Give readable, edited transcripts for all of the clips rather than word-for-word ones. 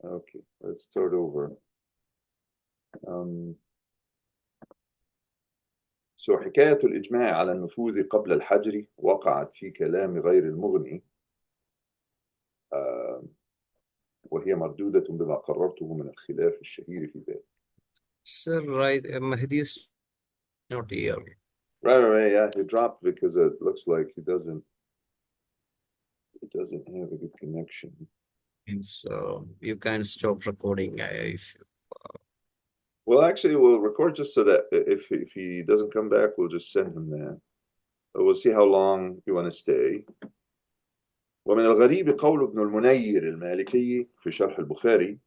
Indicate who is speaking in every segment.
Speaker 1: Okay, let's start over. حكاية الإجماع على النفوذ قبل الحجر وقعت في كلام غير المغني، وهي مردودة بما قررته من الخلاف الشهير في ذلك.
Speaker 2: Sir, right, Mahdi is not here.
Speaker 1: Right, yeah, he dropped because it looks like he doesn't have a good connection.
Speaker 2: So you can stop recording if.
Speaker 1: Well, actually, we'll record just so that if he doesn't come back, we'll just send him that. But we'll see how long you want to stay. ومن الغريب قول ابن المنير المالكي في شرح البخاري: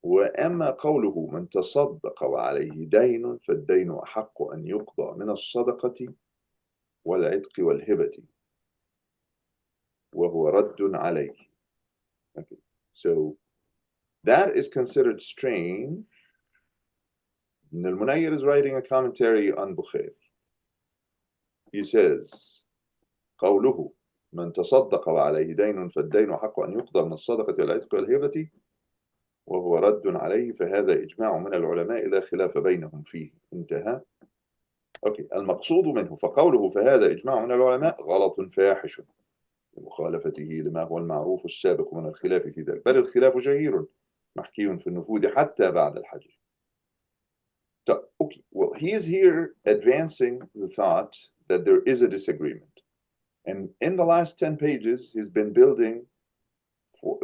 Speaker 1: وأما قوله من تصدق وعليه دين فالدين أحق أن يقضى من الصدقة والعتق والهبة وهو رد عليه. Okay. So that is considered strange. Ibn al-Munayyir is writing a commentary on Bukhari. He says قوله من تصدق وعليه دين فالدين أحق أن يقضى من الصدقة والعتق والهبة وهو رد عليه فهذا إجماع من العلماء لا خلاف بينهم فيه. انتهى. أوكي. المقصود منه فقوله فهذا إجماع من العلماء غلط فاحش لمخالفته لما هو المعروف السابق من الخلاف في ذلك، بل الخلاف شهير محكي في النفوذ حتى بعد الحجر. So, okay, well, he is here advancing the thought that there is a disagreement. And in the last 10 pages, he's been building for,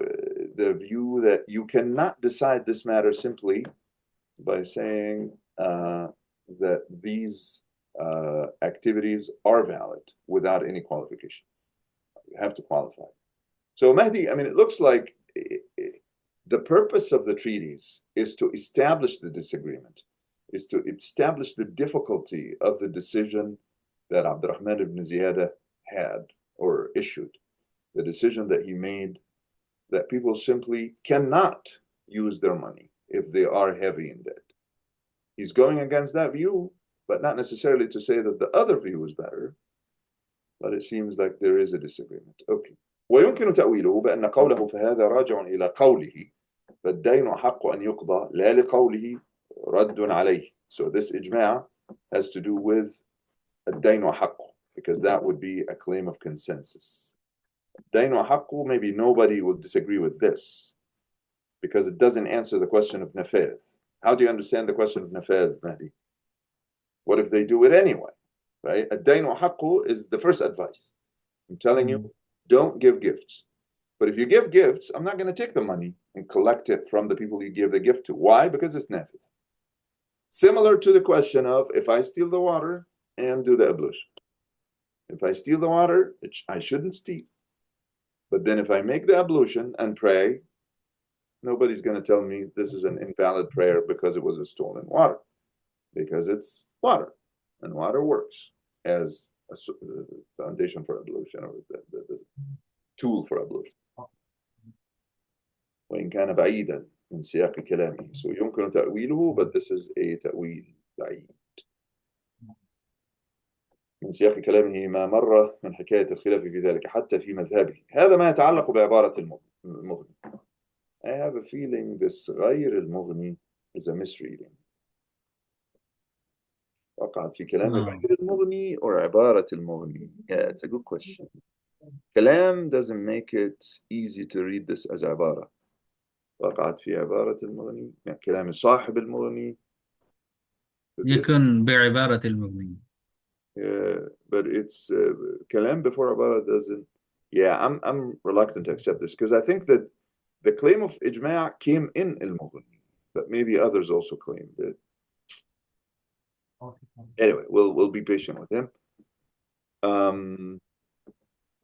Speaker 1: the view that you cannot decide this matter simply by saying that these activities are valid without any qualification. You have to qualify. So Mahdi, I mean, it looks like the purpose of the treatise is to establish the disagreement, is to establish the difficulty of the decision that Abdurrahman ibn Ziyada had or issued, the decision that he made that people simply cannot use their money if they are heavy in debt. He's going against that view, but not necessarily to say that the other view is better, but it seems like there is a disagreement. Okay. ويمكن تأويله بأن قوله فهذا راجع إلى قوله فالدين أحق أن يقضى لا لقوله رد عليه. So this ijma' has to do with الدين أحق, because that would be a claim of consensus. الدين أحق, maybe nobody will disagree with this because it doesn't answer the question of nafadh. How do you understand the question of nafadh, Mahdi? What if they do it anyway? Right? الدين أحق is the first advice. I'm telling you, don't give gifts. But if you give gifts, I'm not going to take the money and collect it from the people you give the gift to. Why? Because it's nafidh. Similar to the question of if I steal the water and do the ablution. If I steal the water, I shouldn't steal. But then if I make the ablution and pray, nobody's going to tell me this is an invalid prayer because it was a stolen water. Because it's water. And water works as a foundation for ablution, or the tool for ablution. وإن كان بعيدا من سياق كلامه. So يمكن تأويله, but this is a تأويل بعيد من سياق كلامه ما مر من حكاية الخلاف في ذلك حتى في مذهبه. هذا ما يتعلق بعبارة المغني. I have a feeling this غير المغني is a misreading. وقعت في كلام غير المغني or عبارة المغني. Yeah, it's a good question. كلام doesn't make it easy to read this as عبارة. وقعت في عبارة المغني, يعني كلام صاحب المغني.
Speaker 3: يكون بعبارة المغني.
Speaker 1: Yeah, but it's كلام before عبارة doesn't. Yeah, I'm reluctant to accept this because I think that the claim of ijma' came in المغني, but maybe others also claimed it. Anyway, we'll be patient with him.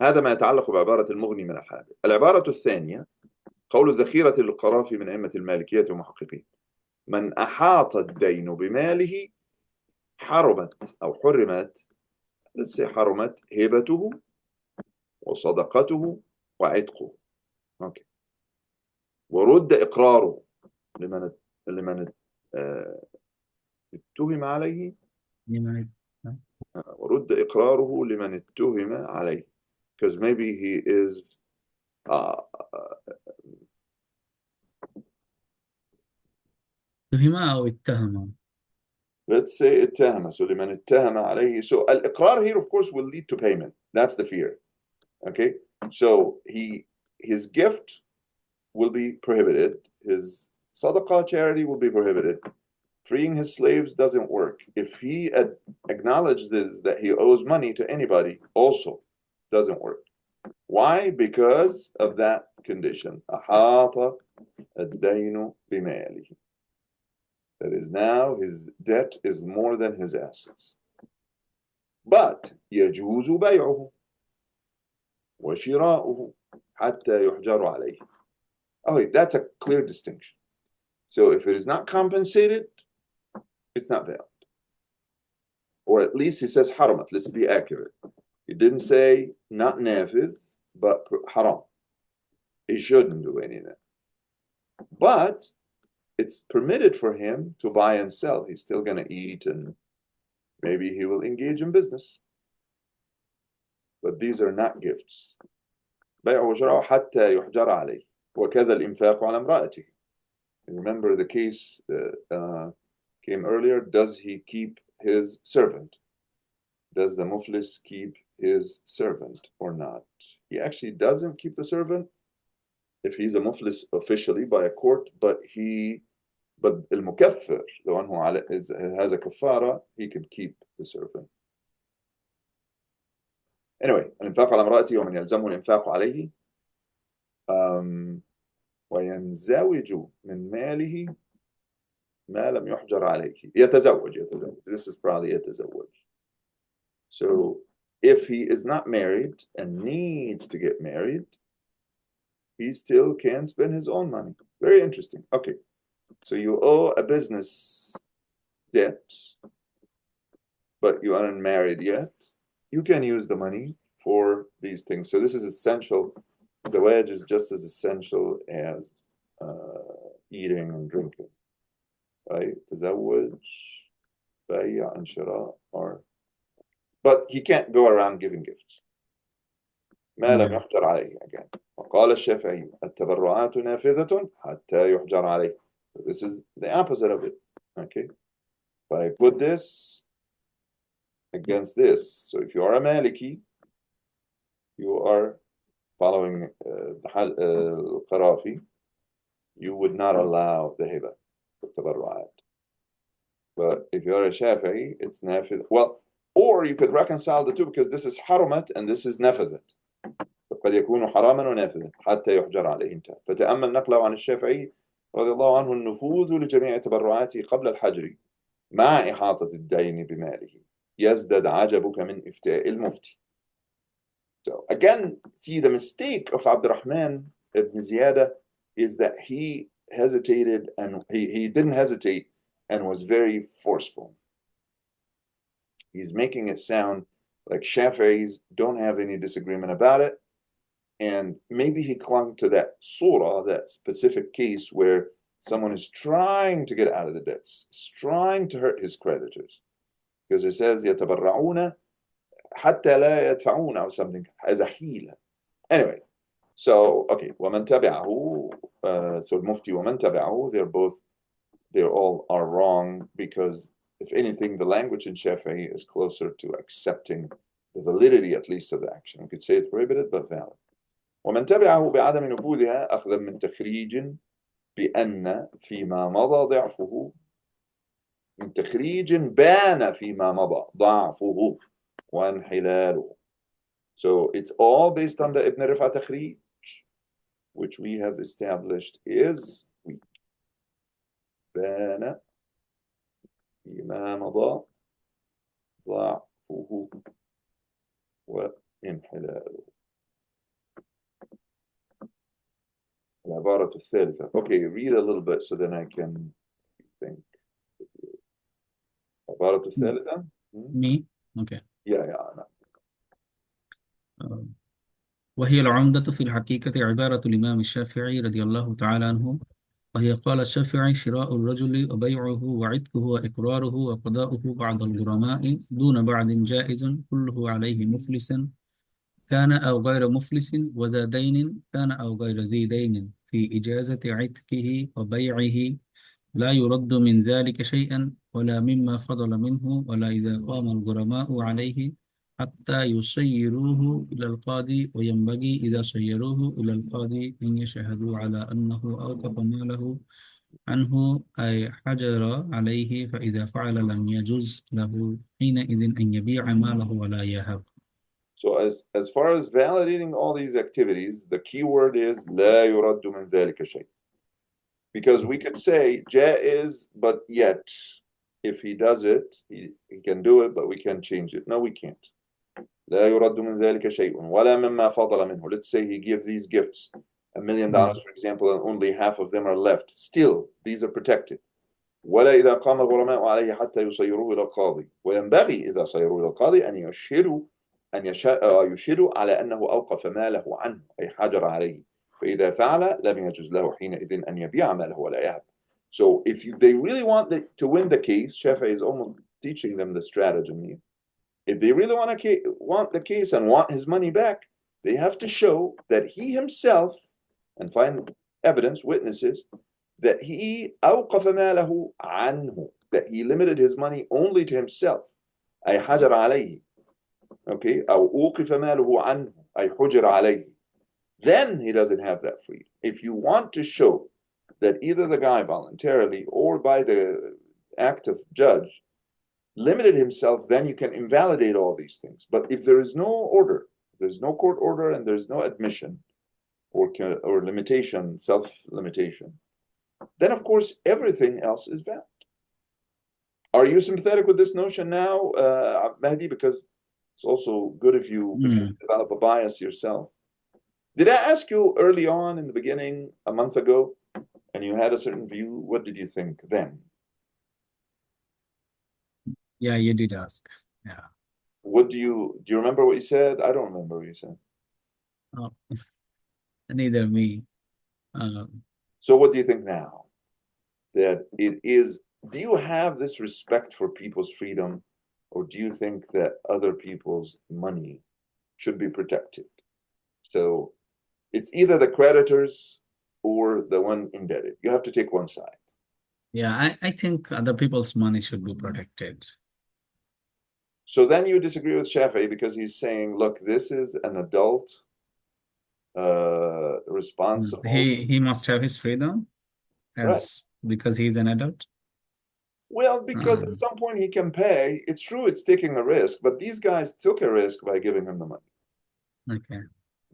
Speaker 1: هذا ما يتعلق بعبارة المغني من الحنابلة. العبارة الثانية قول ذخيرة القرافي من أئمة المالكية ومحققين: من أحاط الدين بماله حرمت أو حرمت حرمت هبته وصدقته وعتقه. أوكي. ورد إقراره لمن اتهم عليه. ورد إقراره لمن اتهم عليه. Because maybe he is
Speaker 3: اتهم أو اتهم.
Speaker 1: Let's say اتهم. So لمن اتهم عليه. So الإقرار here, of course, will lead to payment. That's the fear. Okay. So his gift will be prohibited. His sadaqah charity will be prohibited. Freeing his slaves doesn't work. If he acknowledges that he owes money to anybody, also doesn't work. Why? Because of that condition. أحاط الدين بماله. That is, now his debt is more than his assets. But يجوز بيعه وشراؤه حتى يحجر عليه. Oh, that's a clear distinction. So if it is not compensated, it's not valid. Or at least he says haramat. Let's be accurate. He didn't say not nafid, but haram. He shouldn't do any of that. But it's permitted for him to buy and sell. He's still going to eat, and maybe he will engage in business. But these are not gifts. بيع وشراء حتى يحجر عليه وكذا الإنفاق على امرأته. Remember the case came earlier. Does he keep his servant? Does the muflis keep his servant or not? He actually doesn't keep the servant if he's a muflis officially by a court, but المكفر, the one who has a kafara, he can keep the servant. Anyway, الإنفاق على امرأته ومن يلزمه الإنفاق عليه وينزوج من ماله ما لم يحجر عليه. يتزوج. This is probably يتزوج. So if he is not married and needs to get married, he still can spend his own money. Very interesting. Okay, so you owe a business debt, but you aren't married yet. You can use the money for these things. So this is essential. Zawaj is just as essential as eating and drinking. Right? تزوج, بيع and shira are. But he can't go around giving gifts. ما لم يحجر عليه again. وقال الشافعي التبرعات نافذة حتى يحجر عليه. This is the opposite of it. Okay. If I put this against this. So if you are a Maliki, you are following Qarafi, you would not allow the hiba, the tabarru'at. But if you're a Shafi'i, it's nafid. Well, or you could reconcile the two because this is haramat and this is nafadat. فقد يكون حراما ونافذا حتى يحجر عليه. انتهى. فتأمل نقله عن الشافعي رضي الله عنه النفوذ لجميع تبرعاته قبل الحجر مع إحاطة الدين بماله يزداد عجبك من إفتاء المفتي. So again, see, the mistake of Abdurrahman ibn Ziyada is that he hesitated, and he didn't hesitate and was very forceful. He's making it sound like Shafi'is don't have any disagreement about it. And maybe he clung to that surah, that specific case where someone is trying to get out of the debts, is trying to hurt his creditors. Because it says, يَتَبَرَّعُونَ حَتَّى لَا يَدْفَعُونَ or something, as a حيلة. Anyway, so, okay, وَمَنْ تَبِعَهُ, so Mufti وَمَنْ تَبِعَهُ, they all are wrong, because if anything, the language in Shafi'i is closer to accepting the validity, at least, of the action. We could say it's prohibited, but valid. ومن تبعه بعدم نفوذها أخذا من تخريج بأن فيما مضى ضعفه من تخريج بان فيما مضى ضعفه وانحلاله. So it's all based on the Ibn Rifa takhrij, which we have established is weak. بان فيما مضى ضعفه وانحلاله. العبارة الثالثة. Okay, read a little bit so then I can think. العبارة الثالثة.
Speaker 3: Me? Okay.
Speaker 1: Yeah.
Speaker 3: وهي العمدة في الحقيقة عبارة الإمام الشافعي رضي الله تعالى عنه، وهي قال الشافعي شراء الرجل وبيعه وعتقه وإقراره وقضاؤه بعد الغرماء دون بعد جائز كله عليه مفلسا كان أو غير مفلس وذا دين كان أو غير ذي دين في إجازة عتقه وبيعه لا يرد من ذلك شيئا ولا مما فضل منه ولا إذا قام الغرماء عليه حتى يصيروه إلى القاضي وينبغي إذا صيروه إلى القاضي أن يشهدوا على أنه أوقف ماله عنه أي حجر عليه فإذا فعل لم يجوز له حينئذ أن يبيع ماله ولا يهب.
Speaker 1: So as far as validating all these activities, the key word is لا يرد من ذلك شيء. Because we could say جائز, but yet if he does it, he can do it, but we can't change it. No, we can't. لا يرد من ذلك شيء ولا مما فضل منه. Let's say he gives these gifts, $1 million, for example, and only half of them are left. Still, these are protected. ولا إذا قام الغرماء عليه حتى يصيروه إلى القاضي وينبغي إذا صيروه إلى القاضي أن يشهدوا على أنه أوقف ماله عنه أي حجر عليه فإذا فعل لم يجوز له حينئذ أن يبيع ماله ولا يهب. So if they really want to win the case, Shafi'i is almost teaching them the strategy. If they really want the case and want his money back, they have to show that he himself, and find evidence, witnesses, that he أوقف ماله عنه, that he limited his money only to himself. أي حجر عليه. Okay, أو أوقف ماله عنه أي حجر عليه. Then he doesn't have that freedom. If you want to show that either the guy voluntarily or by the act of judge limited himself, then you can invalidate all these things. But if there is no order, there's no court order, and there's no admission or limitation, self-limitation, then of course everything else is valid. Are you sympathetic with this notion now, Mahdi? Because it's also good if you develop a bias yourself. Did I ask you early on in the beginning, a month ago, and you had a certain view? What did you think then?
Speaker 3: Yeah, you did ask. Yeah.
Speaker 1: What do you remember what you said? I don't remember what you said.
Speaker 3: Oh, neither me.
Speaker 1: So what do you think now? That it is, do you have this respect for people's freedom, or do you think that other people's money should be protected? So it's either the creditors or the one indebted. You have to take one side.
Speaker 3: Yeah, I think other people's money should be protected.
Speaker 1: So then you disagree with Shafi'i because he's saying, look, this is an adult responsible.
Speaker 3: He must have his freedom because he's an adult.
Speaker 1: Well, because at some point he can pay. It's true it's taking a risk, but these guys took a risk by giving him the money.
Speaker 3: Okay.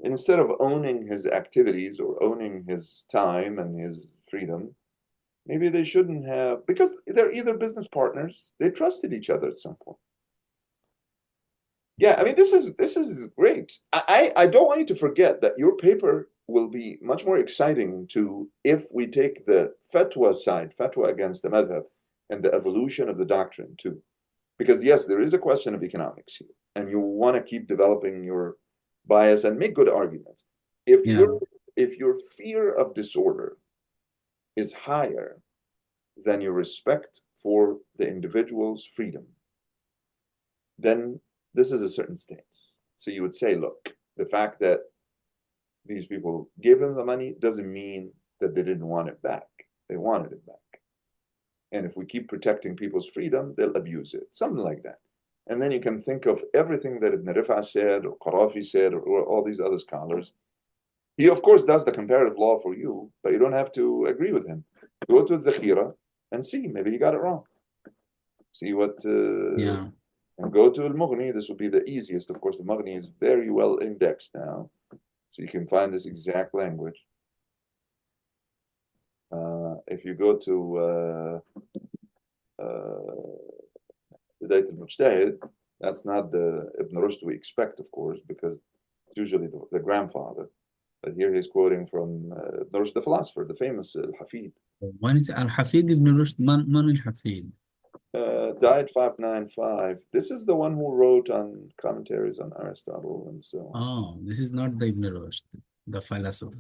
Speaker 1: Instead of owning his activities or owning his time and his freedom, maybe they shouldn't have, because they're either business partners, they trusted each other at some point. Yeah, I mean, this is great. I don't want you to forget that your paper will be much more exciting if we take the fatwa side, fatwa against the madhab, and the evolution of the doctrine too. Because yes, there is a question of economics here, and you want to keep developing your bias and make good arguments. If your fear of disorder is higher than your respect for the individual's freedom, then this is a certain stance. So you would say, look, the fact that these people gave him the money doesn't mean that they didn't want it back. They wanted it back. And if we keep protecting people's freedom, they'll abuse it. Something like that. And then you can think of everything that Ibn Rif'a said, or Qarafi said, or all these other scholars. He, of course, does the comparative law for you, but you don't have to agree with him. Go to the Khira and see. Maybe he got it wrong. See what... And go to Al-Mughni. This would be the easiest. Of course, the Mughni is very well indexed now. So you can find this exact language. If you go to Bidayat al-Mujtahid, that's not the Ibn Rushd we expect, of course, because it's usually the grandfather. But here he's quoting from Ibn Rushd, the philosopher, the famous Al-Hafid.
Speaker 3: When it's Al-Hafid Ibn Rushd, man Al-Hafid?
Speaker 1: Died 595. This is the one who wrote on commentaries on Aristotle and so on.
Speaker 3: Oh, this is not the Ibn Rushd, the philosopher.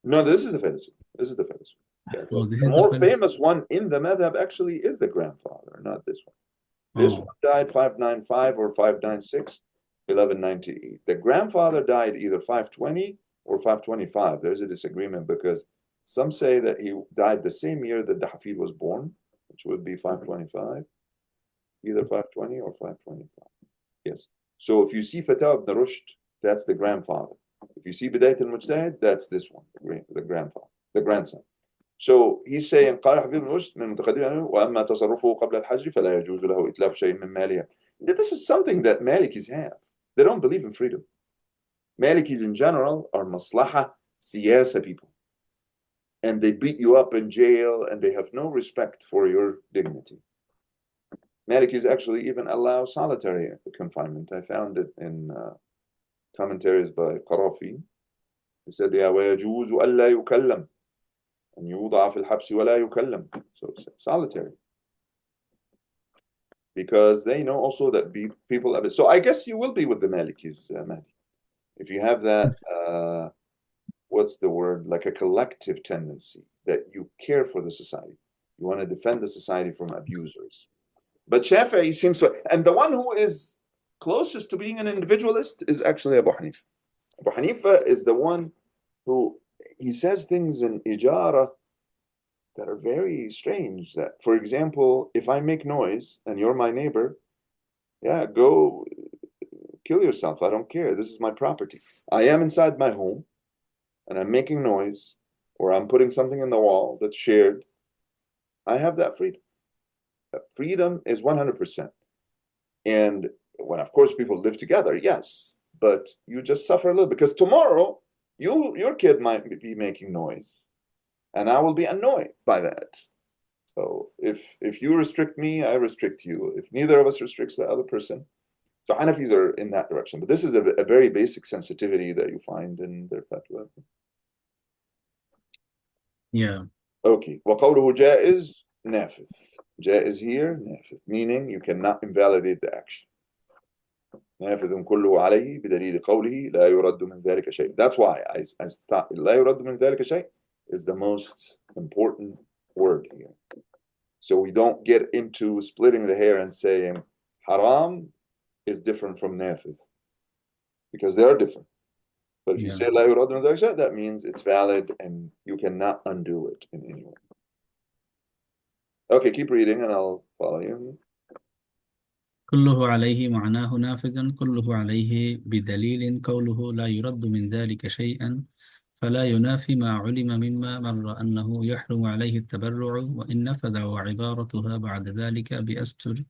Speaker 1: No, this is the philosopher. This is the philosopher. Yeah, the more famous one in the madhab actually is the grandfather, not this one. This one died 595 or 596, 1198. The grandfather died either 520 or 525. There's a disagreement because Some say that he died the same year that the Hafid was born, which would be 525, either 520 or 525. Yes. So if you see Fatah ibn Rushd, that's the grandfather. If you see Bidayat al-Mujtahid, that's this one, the grandfather, the grandson. So he's saying قال حبيب الرشد من متقدمين وأما تصرفه قبل الحجر فلا يجوز له إتلاف شيء من مالها. This is something that Malikis have. They don't believe in freedom. Malikis in general are maslaha siyasa people. And they beat you up in jail and they have no respect for your dignity. Malikis actually even allow solitary confinement. I found it in commentaries by Qarafi. He said, يا ويجوز ألا يكلم أن يوضع في الحبس ولا يكلم. So solitary. Because they know also that people have it. So I guess you will be with the Malikis, Mahdi. If you have that, what's the word? Like a collective tendency that you care for the society. You want to defend the society from abusers. But Shafi'i seems to, and the one who is closest to being an individualist is actually Abu Hanifa. Abu Hanifa is the one who, he says things in ijara that are very strange. That, for example, if I make noise and you're my neighbor, yeah, go kill yourself. I don't care. This is my property. I am inside my home and I'm making noise or I'm putting something in the wall that's shared. I have that freedom. That freedom is 100%. And when, of course, people live together, yes, but you just suffer a little because tomorrow your kid might be making noise and I will be annoyed by that. So if you restrict me, I restrict you. If neither of us restricts the other person. So Hanafis are in that direction. But this is a very basic sensitivity that you find in their fatwa.
Speaker 3: Yeah.
Speaker 1: Okay. وقوله جائز نافذ. جائز here, نافذ, meaning you cannot invalidate the action. نافذ كله عليه بدليل قوله لا يرد من ذلك شيء. That's why I thought لا يرد من ذلك شيء is the most important word here. So we don't get into splitting the hair and saying haram is different from nafid because they are different. But if you say لا يرد من ذلك شيء, that means it's valid and you cannot undo it in any way. Okay, keep reading and I'll follow you.
Speaker 3: كله عليه معناه نافذ كله عليه بدليل قوله لا يرد من ذلك شيئا فلا ينافي ما علم مما مر أنه يحرم عليه التبرع وإن نفذ وعبارتها بعد ذلك بأستر.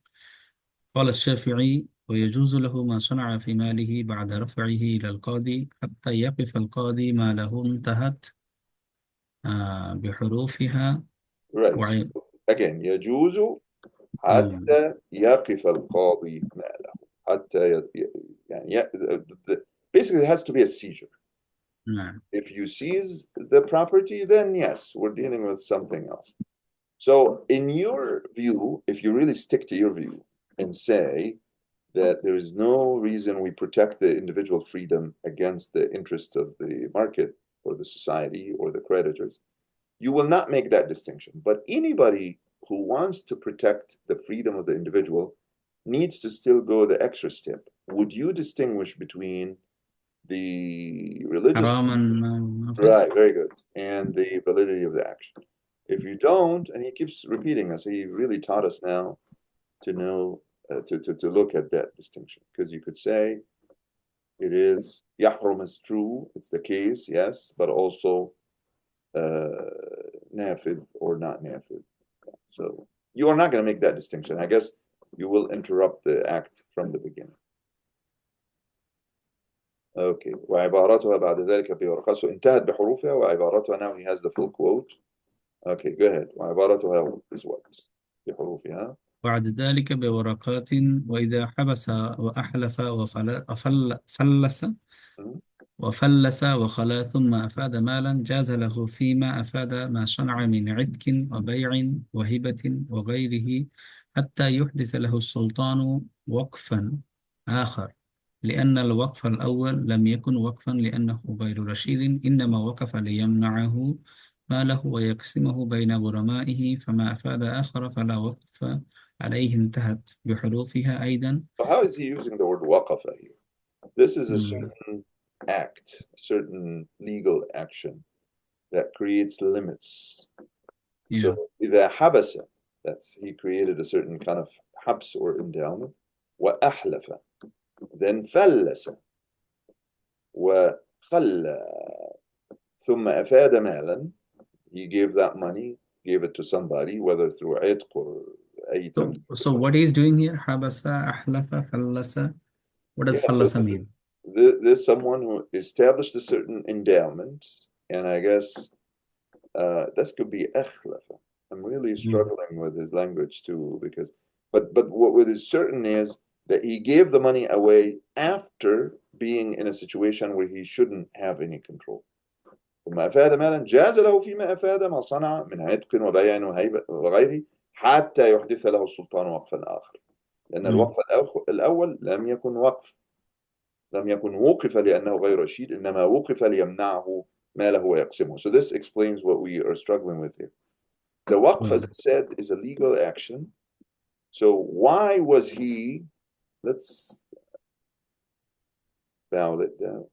Speaker 3: قال الشافعي ويجوز له ما صنع في ماله بعد رفعه إلى القاضي حتى يقف القاضي ما له انتهت بحروفها.
Speaker 1: Right. So, again, يجوز حتى يقف القاضي ماله. حتى يعني basically it has to be a seizure. If you seize the property, then yes, we're dealing with something else. So in your view, if you really stick to your view and say that there is no reason we protect the individual freedom against the interests of the market or the society or the creditors, you will not make that distinction. But anybody who wants to protect the freedom of the individual needs to still go the extra step. Would you distinguish between the religious, right, very good, and the validity of the action? If you don't, and he keeps repeating us, he really taught us now to know, to look at that distinction, because you could say it is, yahrum is true, it's the case, yes, but also nafid or not nafid. So you are not going to make that distinction. I guess you will interrupt the act from the beginning. Okay. وعبارتها بعد ذلك بورقة. So انتهت بحروفها وعبارتها, now he has the full quote. Okay, go ahead. وعبارتها is what? بحروفها.
Speaker 3: بعد ذلك بورقات وإذا حبس وأحلف وفلس وخلا ثم أفاد مالا جاز له فيما أفاد ما صنع من عتق وبيع وهبة وغيره حتى يحدث له السلطان وقفا آخر لأن الوقف الأول لم يكن وقفا لأنه غير رشيد إنما وقف ليمنعه ماله ويقسمه بين غرمائه فما أفاد آخر فلا وقف عليه انتهت بحروفها أيضا.
Speaker 1: So how is he using the word waqafa here? This is a certain act, a certain legal action that creates limits.
Speaker 3: Yeah.
Speaker 1: So إذا حبس, that's he created a certain kind of habs or endowment. وأحلف, then فلس وخلى ثم أفاد مالا, he gave that money, gave it to somebody, whether through عتق or أي تمليك.
Speaker 3: So what he's doing here, habasa, ahlafa, fallasa. What does
Speaker 1: Yeah,
Speaker 3: fallasa mean?
Speaker 1: there's someone who established a certain endowment, and I guess this could be akhlafa. I'm really struggling with his language too, because but what is certain is that he gave the money away after being in a situation where he shouldn't have any control. ثم أفاد مالا جاز له فيما أفاد ما صنع من عتق وبيع وغيره حتى يحدث له السلطان وقفا آخر. لأن الوقف الأول لم يكن وقف، لم يكن وقف لأنه غير رشيد، إنما وقف ليمنعه ماله ويقسمه. So this explains what we are struggling with here. The waqf, as I said, is a legal action. So why was he, let's bow it down.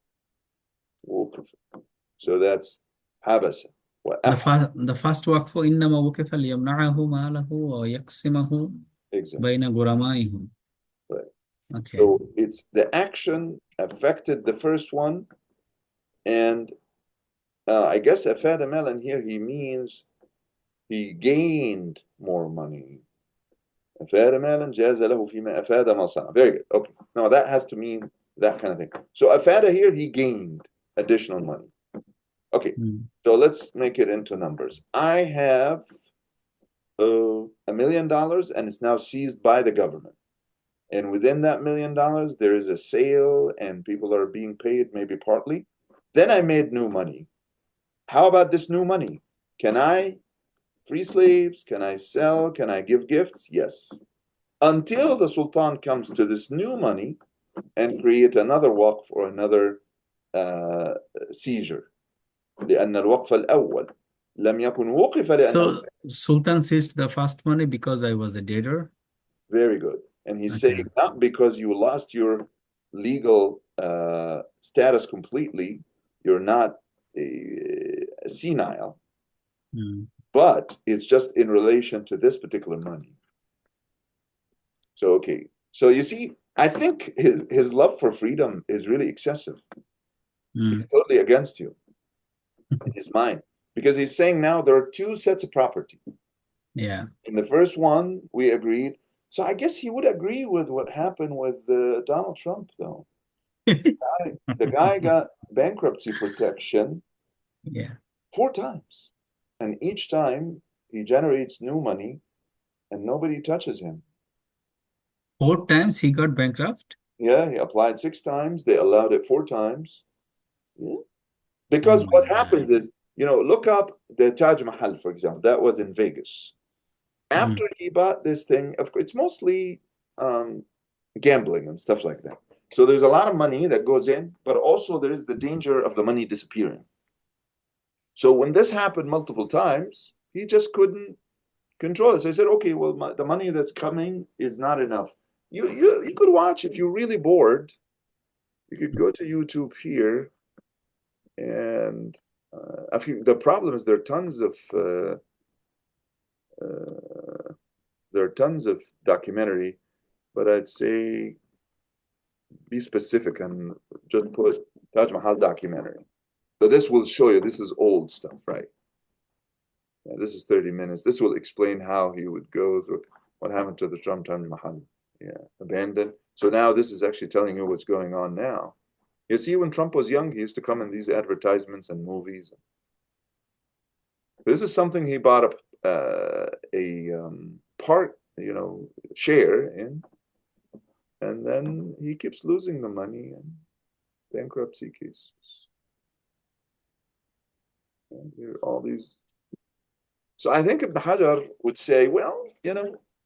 Speaker 1: وقف. So that's habasa.
Speaker 3: The first waqf إنما وقف ليمنعه ماله ويقسمه بين غرمائه.
Speaker 1: Right.
Speaker 3: Okay.
Speaker 1: So it's the action affected the first one, and I guess afada malan here he means he gained more money. أفاد مالا جاز له فيما أفاد ما صنع. Very good. Okay. Now that has to mean that kind of thing. So أفاد here, he gained additional money. Okay. So let's make it into numbers. I have $1 million, and it's now seized by the government. And within that $1 million, there is a sale, and people are being paid, maybe partly. Then I made new money. How about this new money? Can I free slaves? Can I sell? Can I give gifts? Yes. Until the Sultan comes to this new money and create another waqf or another seizure. لأن الوقف الأول لم يكن وقف لأنه.
Speaker 3: So Sultan seized the first money because I was a debtor.
Speaker 1: Very good. And he's saying not because you lost your legal status completely, you're not senile, but it's just in relation to this particular money. So, okay. So you see, I think his love for freedom is really excessive. He's totally against you in his mind. Because he's saying now there are two sets of property.
Speaker 3: Yeah.
Speaker 1: In the first one, we agreed. So I guess he would agree with what happened with Donald Trump, though. The guy got bankruptcy protection 4 times. And each time he generates new money and nobody touches him.
Speaker 3: 4 times he got bankrupt?
Speaker 1: Yeah, he applied 6 times. They allowed it 4 times. Yeah. Because what happens is, look up the Taj Mahal, for example. That was in Vegas. After he bought this thing, of course, it's mostly gambling and stuff like that. So there's a lot of money that goes in, but also there is the danger of the money disappearing. So when this happened multiple times, he just couldn't control it. So he said, okay, well, the money that's coming is not enough. You could watch, if you're really bored, you could go to YouTube here, and the problem is there are tons of documentary, but I'd say be specific and just put Taj Mahal documentary. So this will show you, this is old stuff, right? Yeah, this is 30 minutes. This will explain how he would go through what happened to the Taj Mahal. Yeah, abandoned. So now this is actually telling you what's going on now. You see, when Trump was young, he used to come in these advertisements and movies. This is something he bought up a part, share in, and then he keeps losing the money in bankruptcy cases. And there are all these. So I think if the Hajar would say, well,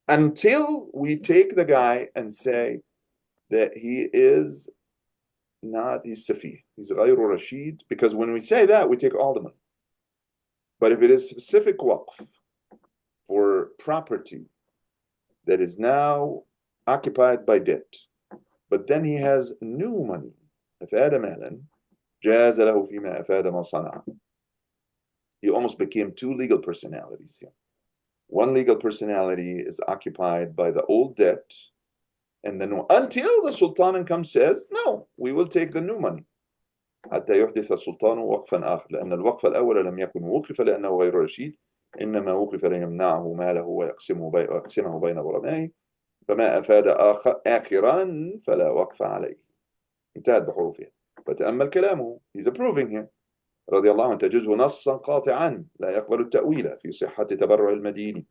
Speaker 1: until we take the guy and say that he is not, he's Safi, he's غير Rashid, because when we say that, we take all the money. But if it is specific waqf for property that is now occupied by debt, but then he has new money, أفاد مالا جاز له فيما أفاد ما صنع. he almost became two legal personalities here. One legal personality is occupied by the old debt, and then until the Sultan comes says, no, we will take the new money. حتى يحدث السلطان وقفا آخر لأن الوقف الأول لم يكن وقف لأنه غير رشيد إنما وقف ليمنعه ماله ويقسمه بين غرمائه فما أفاد آخرا فلا وقف عليه. انتهت بحروفها. فتأمل كلامه. He's approving here. رضي الله عنه تجوز نصا قاطعا لا يقبل التأويل في صحة تبرع المدين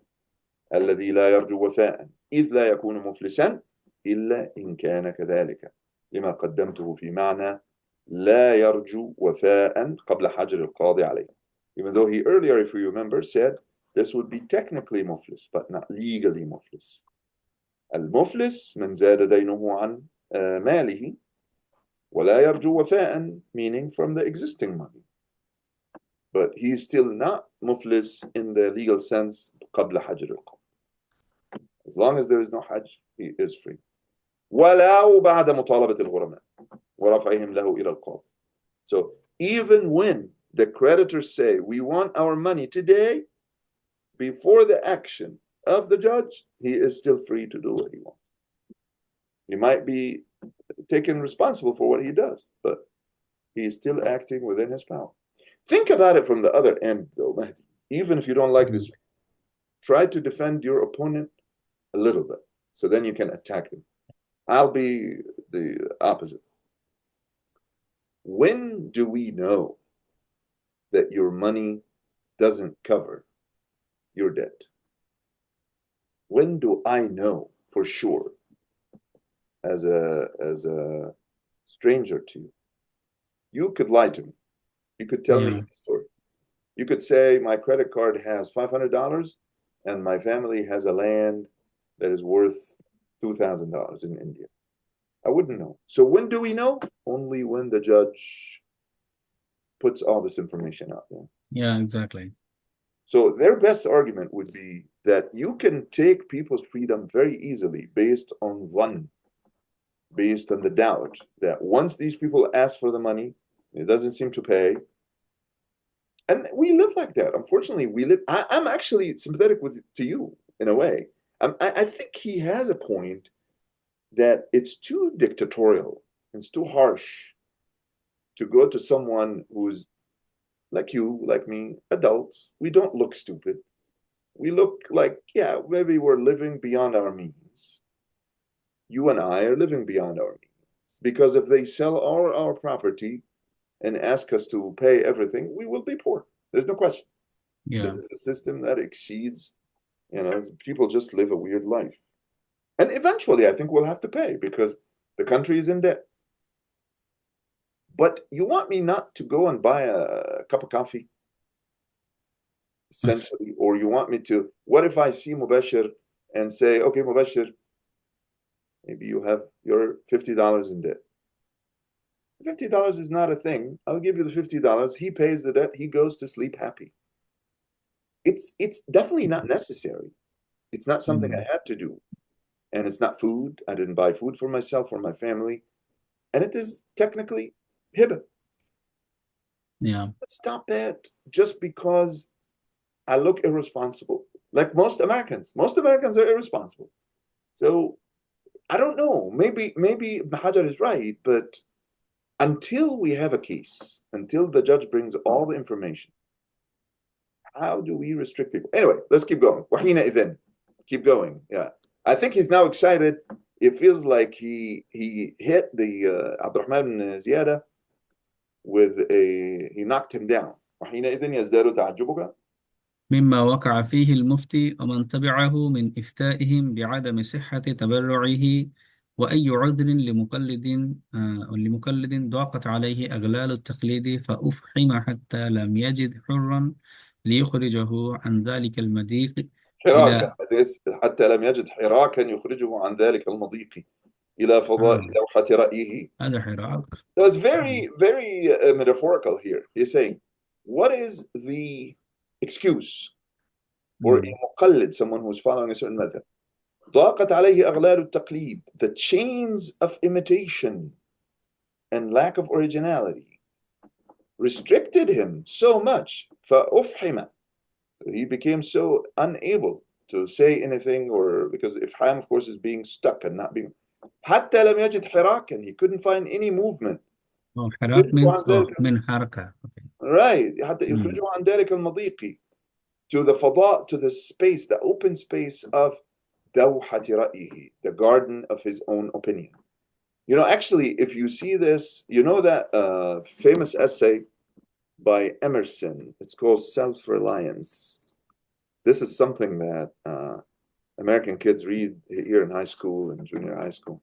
Speaker 1: الذي لا يرجو وفاء إذ لا يكون مفلسا إلا إن كان كذلك لما قدمته في معنى لا يرجو وفاء قبل حجر القاضي عليه. Even though he earlier, if you remember, said this would be technically muflis but not legally muflis. المفلس من زاد دينه عن ماله ولا يرجو وفاء, meaning from the existing money. But he's still not muflis in the legal sense قبل حجر القاضي. As long as there is no hajj, he is free. ولو بعد مطالبة الغرماء ورفعهم له إلى القاضي. So even when the creditors say, we want our money today, before the action of the judge, he is still free to do what he wants. He might be taken responsible for what he does, but he is still acting within his power. Think about it from the other end, though, Mahdi. Even if you don't like this, try to defend your opponent a little bit, so then you can attack him. I'll be the opposite. When do we know that your money doesn't cover your debt? When do I know for sure, as a stranger to you? You could lie to me. You could tell me the story. You could say my credit card has $500 and my family has a land that is worth $2,000 in India. I wouldn't know. So when do we know? Only when the judge puts all this information out there.
Speaker 3: Yeah, exactly.
Speaker 1: So their best argument would be that you can take people's freedom very easily based on one, based on the doubt that once these people ask for the money, it doesn't seem to pay. And we live like that. Unfortunately, we live. I'm actually sympathetic to you in a way. I think he has a point that it's too dictatorial. It's too harsh to go to someone who's like you, like me, adults. We don't look stupid. We look like, yeah, maybe we're living beyond our means. You and I are living beyond our means. Because if they sell all our property and ask us to pay everything, we will be poor. There's no question.
Speaker 3: Yeah.
Speaker 1: This is a system that exceeds, people just live a weird life. And eventually, I think we'll have to pay because the country is in debt. But you want me not to go and buy a cup of coffee, essentially, or you want me to, what if I see Mubashir and say, okay, Mubashir, maybe you have your $50 in debt. $50 is not a thing. I'll give you the $50. He pays the debt. He goes to sleep happy. It's definitely not necessary. It's not something I had to do. And it's not food. I didn't buy food for myself or my family. And it is technically hiba.
Speaker 3: Yeah.
Speaker 1: Stop that just because I look irresponsible. Like most Americans. Most Americans are irresponsible. So I don't know. Maybe Hajar is right, but until we have a case, until the judge brings all the information, how do we restrict people? Anyway, let's keep going. Wahina idhin. Keep going. Yeah. I think he's now excited. It feels like he hit the Abdurrahman bin Ziyada he knocked him down. وحينئذ يزداد تعجبك
Speaker 3: مما وقع فيه المفتي ومن تبعه من إفتائهم بعدم صحة تبرعه وأي عذر لمقلد ضاقت عليه أغلال التقليد فأفحم حتى لم يجد حرا ليخرجه عن ذلك المضيق
Speaker 1: حراكا حتى لم يجد حراكا يخرجه عن ذلك المضيق إلى فضاء لوحة رأيه.
Speaker 3: هذا حراك.
Speaker 1: So it's very, very metaphorical here. He's saying, what is the excuse for a muqallid, someone who's following a certain method? ضاقت عليه أغلال التقليد, the chains of imitation and lack of originality restricted him so much. فأفحم. He became so unable to say anything, or because ifham, of course, is being stuck and not being. حتى لم يجد حراكا. He couldn't find any movement.
Speaker 3: Oh, harak means min haraka. Okay.
Speaker 1: Right. حتى يخرجه عن ذلك المضيق, to the فضاء, to the space, the open space of دوحة رأيه, the garden of his own opinion. You know, actually, if you see this, you know that famous essay by Emerson. It's called Self-Reliance. This is something that American kids read here in high school and junior high school.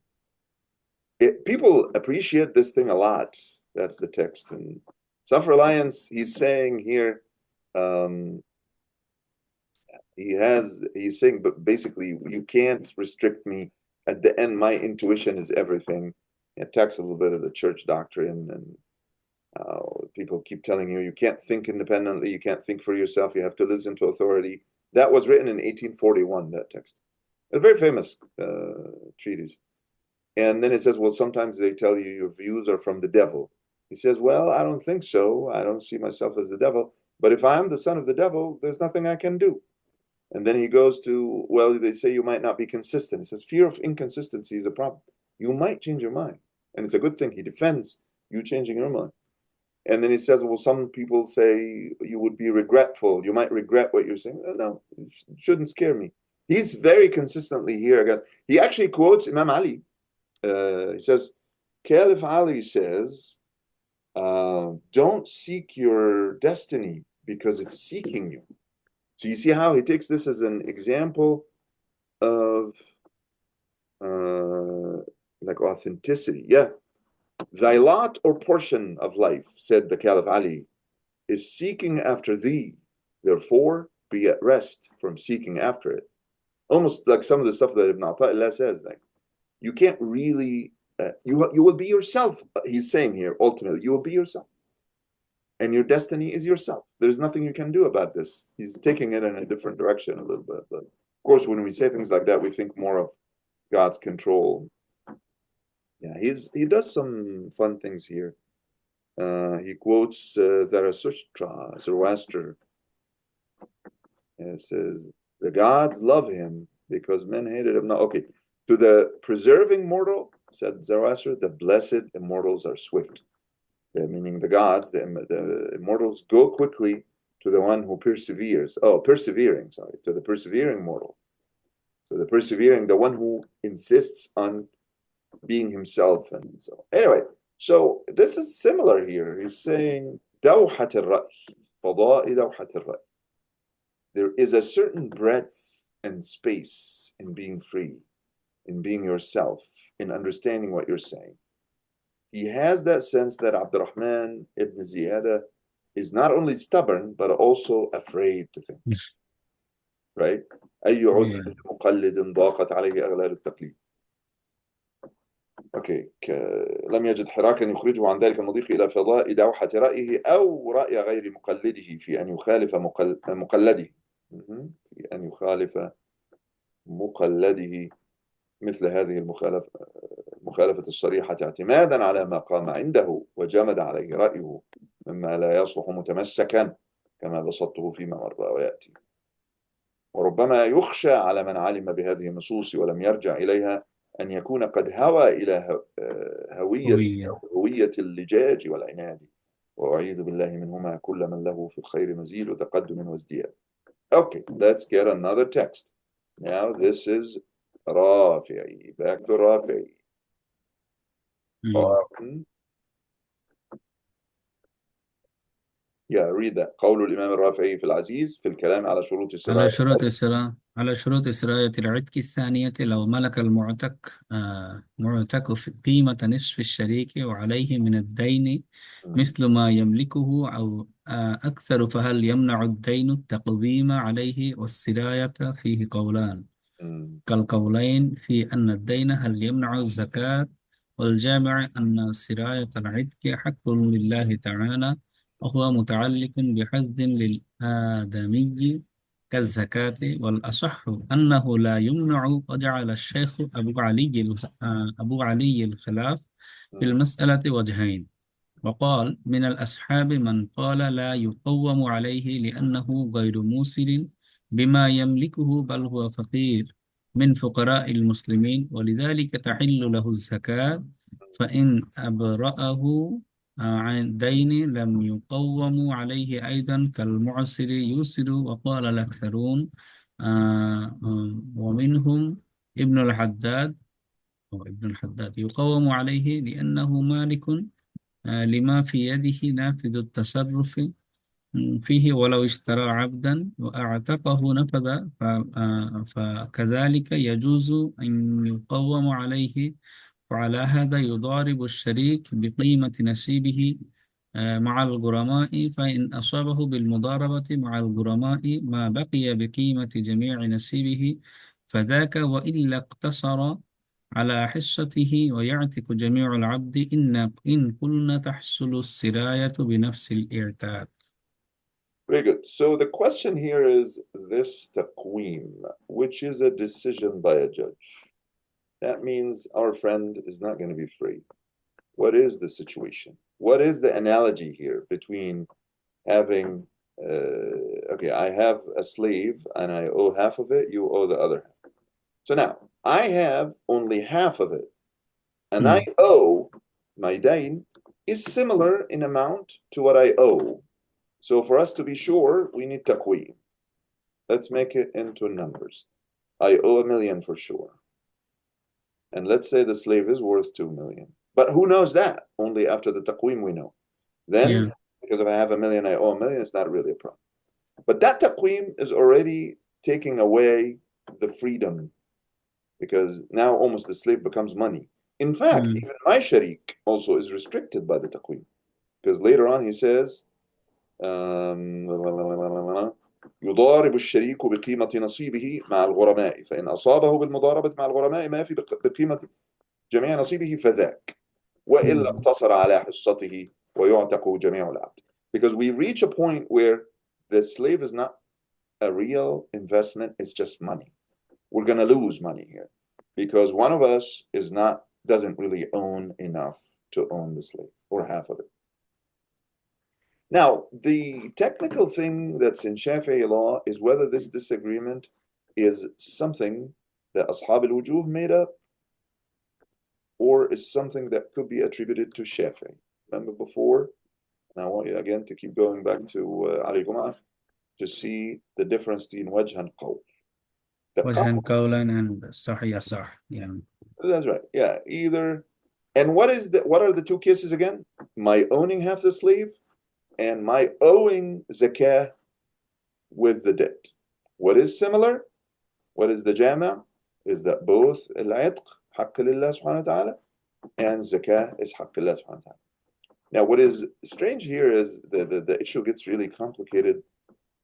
Speaker 1: People appreciate this thing a lot. That's the text. And self-reliance, he's saying here, he's saying, but basically, you can't restrict me. At the end, my intuition is everything. It attacks a little bit of the church doctrine, and people keep telling you, you can't think independently, you can't think for yourself, you have to listen to authority. That was written in 1841, that text. A very famous treatise. And then it says, well, sometimes they tell you your views are from the devil. He says, well, I don't think so. I don't see myself as the devil. But if I'm the son of the devil, there's nothing I can do. And then he goes to, well, they say you might not be consistent. He says, fear of inconsistency is a problem. You might change your mind. And it's a good thing. He defends you changing your mind. And then he says, well, some people say you would be regretful. You might regret what you're saying. No, it shouldn't scare me. He's very consistently here, I guess. He actually quotes Imam Ali. He says, Caliph Ali says, don't seek your destiny because it's seeking you. So you see how he takes this as an example of like authenticity. Yeah. Thy lot or portion of life, said the Caliph Ali, is seeking after thee. Therefore, be at rest from seeking after it. Almost like some of the stuff that Ibn Ata'illah says, like, you can't really, you will be yourself. He's saying here, ultimately, you will be yourself. And your destiny is yourself. There's nothing you can do about this. He's taking it in a different direction a little bit. But of course, when we say things like that, we think more of God's control. Yeah, he does some fun things here. He quotes Zoroaster. It says, the gods love him because men hated him. No, okay. To the preserving mortal, said Zoroaster, the blessed immortals are swift. Meaning the gods, the immortals go quickly to the one who perseveres. Oh, persevering, sorry, to the persevering mortal. So the persevering, the one who insists on being himself. And so anyway, so this is similar here. He's saying دوحة الرأي, فضاء دوحة الرأي. There is a certain breadth and space in being free, in being yourself, in understanding what you're saying. He has that sense that Abdurrahman ibn Ziyada is not only stubborn, but also afraid to think. Right? أي عذر مقلد ضاقت عليه أغلال التقليد. اوكي لم يجد حراكا يخرجه عن ذلك المضيق الى فضاء دوحة رأيه او رأي غير مقلده في ان يخالف مقلده في ان يخالف مقلده مثل هذه المخالفة الصريحة اعتمادا على ما قام عنده وجمد عليه رأيه مما لا يصلح متمسكا كما بسطته فيما مر ويأتي. وربما يخشى على من علم بهذه النصوص ولم يرجع إليها أن يكون قد هوى إلى هوية اللجاج والعناد وأعيذ بالله منهما كل من له في الخير مزيد وتقدم وازدياد. Okay, let's get another text. Now this is Rafi'i. Back to Rafi'i. Yeah, read that. قول الإمام الرافعي في العزيز في الكلام على شروط السراية.
Speaker 3: على شروط سراية العتق الثانية لو ملك معتق في قيمة نصف الشريك وعليه من الدين مثل ما يملكه أو أكثر فهل يمنع الدين التقويم عليه والسراية فيه قولان كالقولين في أن الدين هل يمنع الزكاة والجامع أن سراية العتق حق لله تعالى وهو متعلق بحظ للآدمي كالزكاة والأصح أنه لا يمنع وجعل الشيخ أبو علي الخلاف في المسألة وجهين وقال من الأصحاب من قال لا يقوم عليه لأنه غير موسر بما يملكه بل هو فقير من فقراء المسلمين ولذلك تحل له الزكاة فإن أبرأه عن دين لم يقوم عليه أيضا كالمعسر يوسر. وقال الأكثرون ومنهم ابن الحداد أو ابن الحداد يقوم عليه لأنه مالك لما في يده نافذ التصرف فيه ولو اشترى عبدا وأعتقه نفذ فكذلك يجوز أن يقوم عليه. وعلى هذا يضارب الشريك بقيمة نسيبه مع الغرماء فإن أصابه بالمضاربة مع الغرماء ما بقي بقيمة جميع نسيبه فذاك وإلا اقتصر على حصته ويعتق جميع العبد إن قلنا تحصل السراية بنفس الإعتاد.
Speaker 1: Very good. So the question here is this taqweem, which is a decision by a judge. That means our friend is not going to be free. What is the situation? What is the analogy here between having, okay, I have a slave and I owe half of it, you owe the other half. So now I have only half of it and I owe, my dain is similar in amount to what I owe. So for us to be sure, we need taqweem. Let's make it into numbers. I owe $1 million for sure. And let's say the slave is worth 2 million. But who knows that? Only after the taqweem we know. Then, because if I have $1 million, I owe $1 million, it's not really a problem. But that taqweem is already taking away the freedom because now almost the slave becomes money. In fact, even my sharik also is restricted by the taqweem because later on he says, يضارب الشريك بقيمة نصيبه مع الغرماء فإن أصابه بالمضاربة مع الغرماء ما في بقيمة جميع نصيبه فذاك وإلا اقتصر على حصته ويعتق جميع العبد. Because we reach a point where the slave is not a real investment, it's just money. We're going to lose money here because one of us doesn't really own enough to own the slave or half of it. Now, the technical thing that's in Shafi'i law is whether this disagreement is something that Ashab al-Wujuh made up or is something that could be attributed to Shafi'i. Remember before? And I want you again to keep going back to Ali Gum'ah to see the difference between wajh and qawl.
Speaker 3: Wajhan qawlan and sahih sah. Yeah.
Speaker 1: That's right. Yeah. Either. And what are the two cases again? My owning half the slave and my owing zakah with the debt. What is similar? What is the jama'? Is that both al-'itq, haqq lillah subhanahu wa ta'ala, and zakah is haqq lillah subhanahu wa ta'ala. Now, what is strange here is the issue gets really complicated.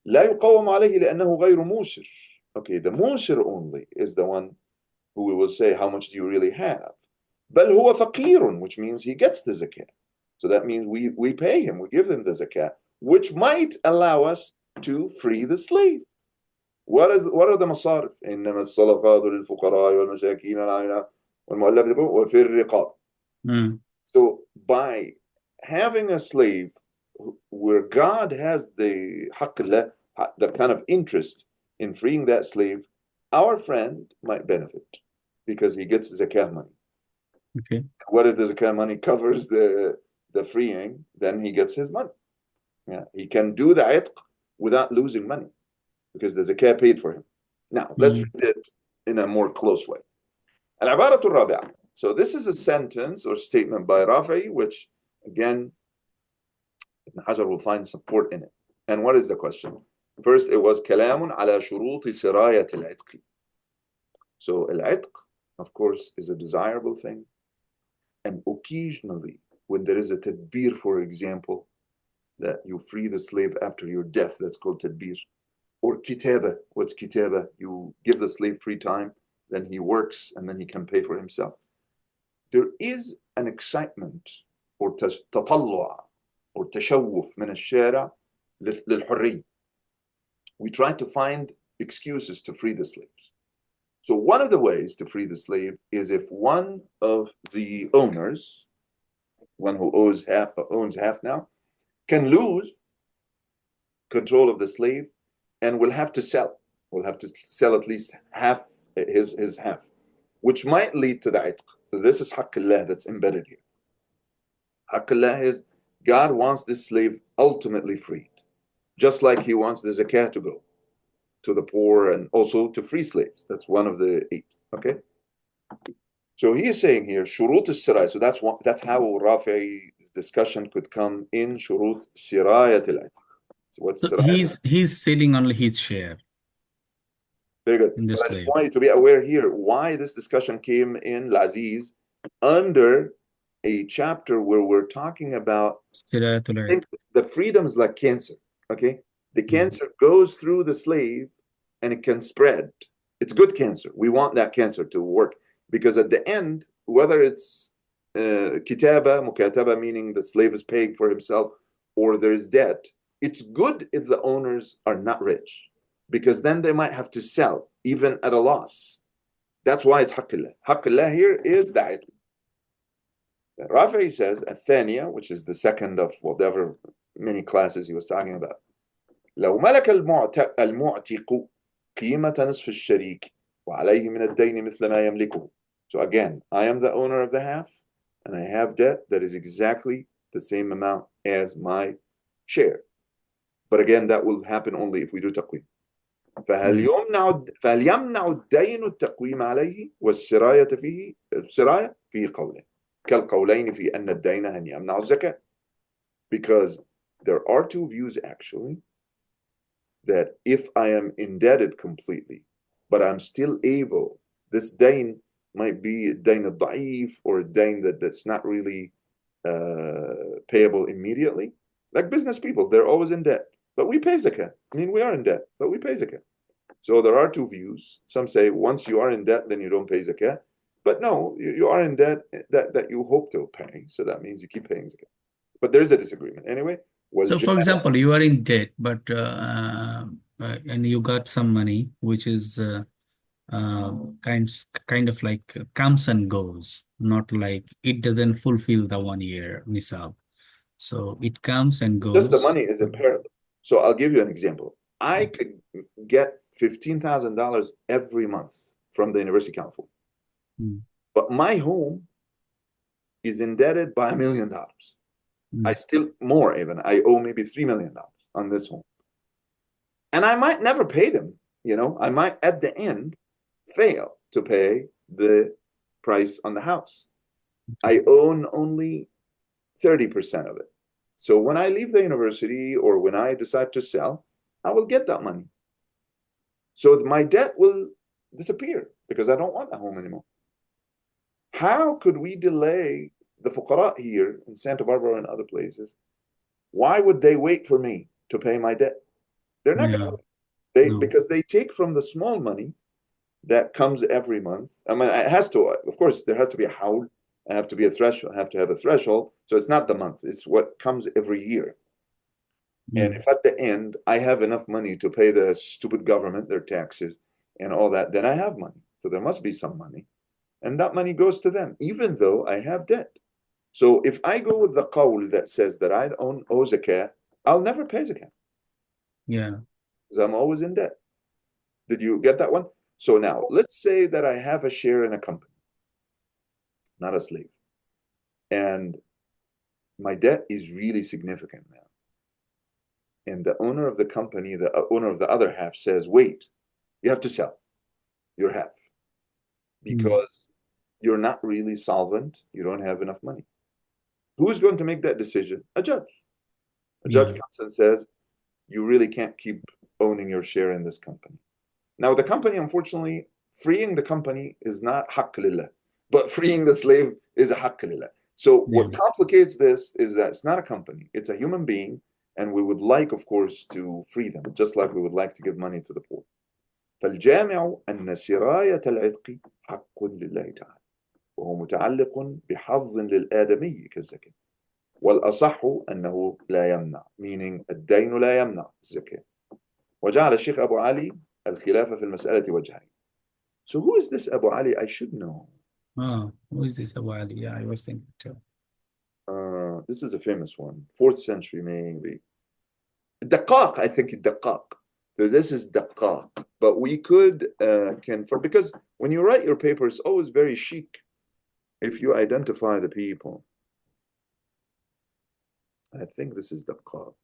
Speaker 1: لا يقوم عليه لأنه غير موسر. Okay, the musir only is the one who we will say, how much do you really have? بل هو فقير, which means he gets the zakah. So that means we pay him, we give him the zakah, which might allow us to free the slave. What are the masarif? إنما الصدقات للفقراء والمساكين والمؤلفة وفي الرقاب. So by having a slave where God has the haqq, the kind of interest in freeing that slave, our friend might benefit because he gets zakah money.
Speaker 3: Okay.
Speaker 1: What if the zakah money covers the freeing? Then he gets his money. Yeah, he can do the itq without losing money because the zakah paid for him. Now, let's read it in a more close way. Al-'ibaratul rabi'ah. So this is a sentence or statement by Rafi, which again, Ibn Hajar will find support in it. And what is the question? First, it was كلام على شروط سراية العتق. So al-'itq, of course, is a desirable thing. And occasionally, when there is a tadbir, for example, that you free the slave after your death, that's called tadbir. Or kitaba. What's kitaba? You give the slave free time, then he works, and then he can pay for himself. There is an excitement or تطلع or تشوف من الشارع للحرية. We try to find excuses to free the slaves. So one of the ways to free the slave is if one of the owners one who owns half now, can lose control of the slave and will have to sell. Will have to sell at least half his half, which might lead to the itq. So this is haqq Allah that's embedded here. Haqq Allah is God wants this slave ultimately freed, just like He wants the zakah to go to the poor and also to free slaves. That's one of the 8. Okay. So he is saying here shurut al-siraya. So that's how Rafi's discussion could come in shurut sirayat al-itq. So what's
Speaker 3: So
Speaker 1: sirayat?
Speaker 3: he's selling only his share
Speaker 1: Very good.
Speaker 3: in the
Speaker 1: But I just
Speaker 3: slave.
Speaker 1: want you to be aware here why this discussion came in Laziz under a chapter where we're talking about,
Speaker 3: Siratul
Speaker 1: I think the freedom is like cancer. Okay. The cancer goes through the slave and it can spread. It's good cancer. We want that cancer to work because at the end, whether it's kitaba, mukataba, meaning the slave is paying for himself, or there's debt, it's good if the owners are not rich because then they might have to sell even at a loss. That's why it's haqqillah. Haqqillah here is the itq. Rafi says, الثانية, which is the second of whatever many classes he was talking about. لو ملك المعتق قيمة نصف الشريك وعليه من الدين مثل ما يملكه. So again, I am the owner of the half and I have debt that is exactly the same amount as my share. But again, that will happen only if we do تقويم. فهل يمنع الدين التقويم عليه والسراية فيه السراية فيه قولين كالقولين في أن الدين أن يمنع الزكاة. Because there are 2 views actually that if I am indebted completely, but I'm still able, this dain might be a dain al-da'if or a dain that's not really payable immediately. Like business people, they're always in debt, but we pay zakah. I mean, we are in debt, but we pay zakah. So there are 2 views. Some say once you are in debt, then you don't pay zakah. But no, you are in debt that you hope to pay. So that means you keep paying zakah. But there's a disagreement. Anyway,
Speaker 3: So, for example, you are in debt, but and you got some money, which is kind of like comes and goes, not like it doesn't fulfill the 1 year nisab. So it comes and goes.
Speaker 1: Just the money is imperative. So I'll give you an example. I could get $15,000 every month from the University of California, but my home is indebted by $1 million. I still more even. I owe maybe $3 million on this home. And I might never pay them, I might at the end fail to pay the price on the house. I own only 30% of it. So when I leave the university or when I decide to sell, I will get that money. So my debt will disappear because I don't want that home anymore. How could we delay the fuqara here in Santa Barbara and other places? Why would they wait for me to pay my debt? They're not going to. Because they take from the small money that comes every month. I mean, it has to, of course, there has to be a howl. I have to be a threshold. I have to have a threshold. So it's not the month. It's what comes every year. And if at the end I have enough money to pay the stupid government their taxes and all that, then I have money. So there must be some money. And that money goes to them, even though I have debt. So if I go with the qawl that says that I don't owe zakah, I'll never pay zakah.
Speaker 3: Yeah.
Speaker 1: Because I'm always in debt. Did you get that one? So now, let's say that I have a share in a company, not a slave. And my debt is really significant now. And the owner of the company, the owner of the other half says, wait, you have to sell your half because you're not really solvent. You don't have enough money. Who's going to make that decision? A judge. A judge comes and says, you really can't keep owning your share in this company. Now, the company, unfortunately, freeing the company is not haqq lillah, but freeing the slave is a haqq lillah. So what complicates this is that it's not a company, it's a human being, and we would like, of course, to free them, just like we would like to give money to the poor. فالجامع أن سراية العتق حق لله تعالى وهو متعلق بحظ للآدمي كالزكاة والأصح أنه لا يمنع meaning الدين لا يمنع الزكاة وجعل الشيخ أبو علي الخلافة في المسألة وجهين. So who is this Abu Ali? I should know.
Speaker 3: Who is this Abu Ali? Yeah, I was thinking too.
Speaker 1: This is a famous one, 4th century maybe. Daqqaq, I think daqqaq. So this is daqqaq. But we could because when you write your paper, it's always very chic if you identify the people. I think this is daqqaq.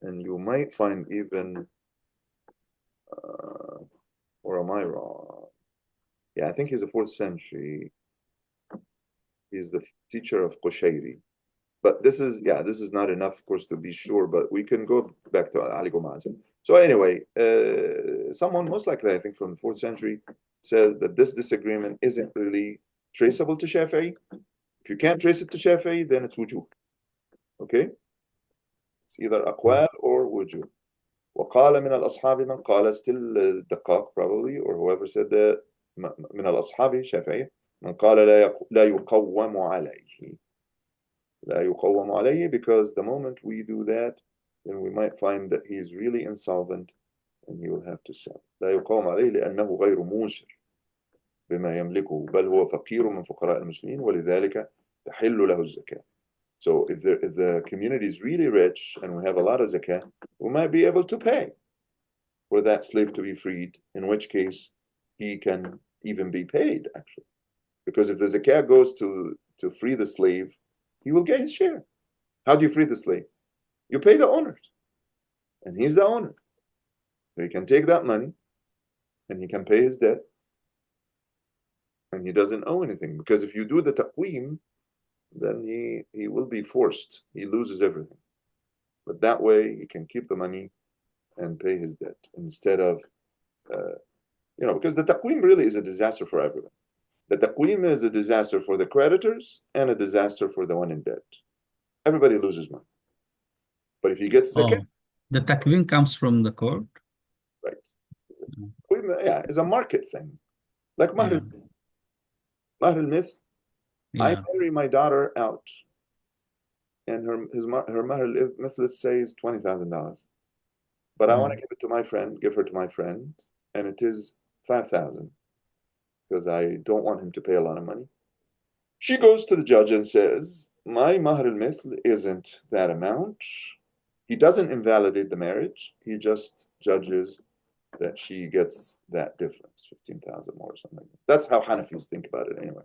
Speaker 1: And you might find even, or am I wrong? Yeah, I think he's the 4th century. He's the teacher of Qushayri. But this is not enough, of course, to be sure, but we can go back to Ali Gomazin. So anyway, someone most likely, I think, from the 4th century says that this disagreement isn't really traceable to Shafi'i. If you can't trace it to Shafi'i, then it's wujuh. Okay? It's either aqwal or wujuh. وقال من الأصحاب من قال, still دقاق probably, or whoever said that, من الأصحاب شافعي من قال لا يقوم عليه. لا يقوم عليه, because the moment we do that, then we might find that he is really insolvent and he will have to sell. لا يقوم عليه لأنه غير موسر بما يملكه بل هو فقير من فقراء المسلمين ولذلك تحل له الزكاة. So if the community is really rich and we have a lot of zakah, we might be able to pay for that slave to be freed, in which case he can even be paid, actually. Because if the zakah goes to free the slave, he will get his share. How do you free the slave? You pay the owners. And he's the owner. So he can take that money and he can pay his debt. And he doesn't owe anything. Because if you do the taqweem, then he will be forced. He loses everything. But that way he can keep the money and pay his debt instead of, because the taqweem really is a disaster for everyone. The taqweem is a disaster for the creditors and a disaster for the one in debt. Everybody loses money. But if he gets zakah,
Speaker 3: the taqweem comes from the court?
Speaker 1: Right. Yeah, it's a market thing. Like Mahr al-Mith. Mahr al-Mith, I marry my daughter out, and her Mahr al-Mith, let's say, is $20,000. But I want to give her to my friend, and it is $5,000 because I don't want him to pay a lot of money. She goes to the judge and says, my Mahr al-Mith isn't that amount. He doesn't invalidate the marriage. He just judges that she gets that difference, 15,000 more or something like that. That's how Hanafis think about it anyway.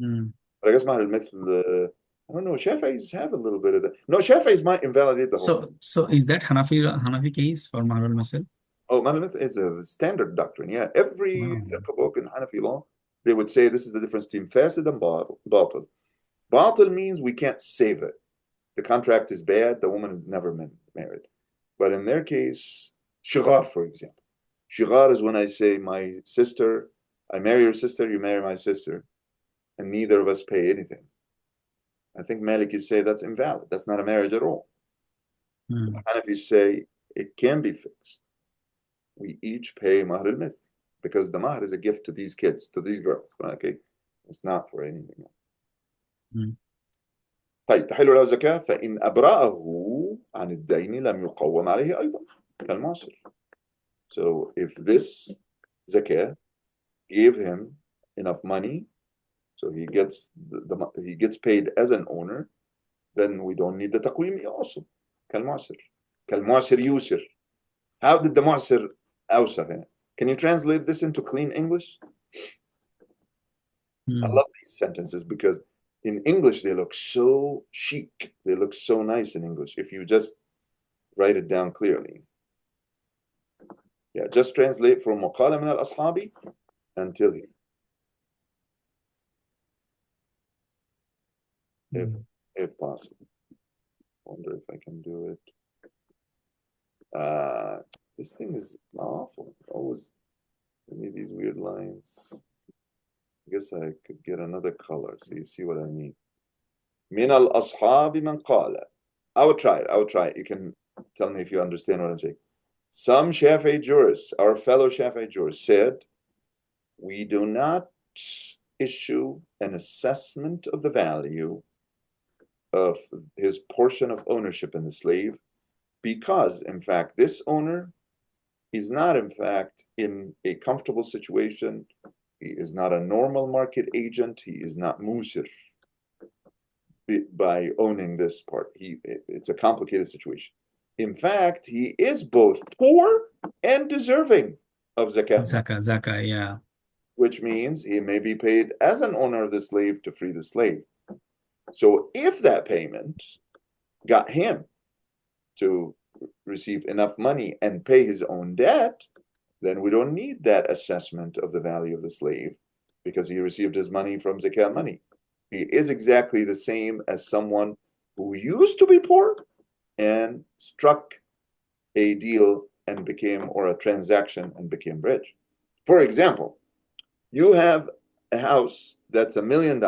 Speaker 1: But I guess Mahr al-Mith, I don't know, Shafi'is have a little bit of that. No, Shafi'is might invalidate the whole thing.
Speaker 3: So is that Hanafi case for Mahr al-Mithil?
Speaker 1: Oh, Mahr al-Mith is a standard doctrine, yeah. Every fiqh book in Hanafi law, they would say this is the difference between fasid and batil. Batil means we can't save it. The contract is bad, the woman is never married. But in their case, shighar, for example. Shighar is when I say, my sister, I marry your sister, you marry my sister, and neither of us pay anything. I think Malikis say that's invalid. That's not a marriage at all. Hanafis say it can be fixed. We each pay Mahr al-Mith because the Mahr is a gift to these kids, to these girls. Okay, it's not for anything else. طيب تحل له الزكاة فإن أبرأه عن الدين لم يقوم عليه أيضا كالمعسر. So if this zakah gave him enough money, so he gets he gets paid as an owner, then we don't need the taqweem also. كالمعسر يوسر. How did the معسر أوسر? Can you translate this into clean English? I love these sentences because in English they look so chic. They look so nice in English if you just write it down clearly. Yeah, just translate from وقال من الأصحاب until here. If possible. Wonder if I can do it. This thing is awful. Always give me these weird lines. I guess I could get another color so you see what I mean. من الأصحاب من قال. I will try it. You can tell me if you understand what I'm saying. Some Shafi'i jurists, our fellow Shafi'i jurists, said, we do not issue an assessment of the value of his portion of ownership in the slave because, in fact, this owner is not, in fact, in a comfortable situation. He is not a normal market agent. He is not musir. by owning this part. It's a complicated situation. In fact, he is both poor and deserving of zakat,
Speaker 3: Zakah, yeah.
Speaker 1: which means he may be paid as an owner of the slave to free the slave. So if that payment got him to receive enough money and pay his own debt, then we don't need that assessment of the value of the slave because he received his money from zakat money. He is exactly the same as someone who used to be poor and struck a deal and became, or a transaction and became rich. For example, you have a house that's $1 million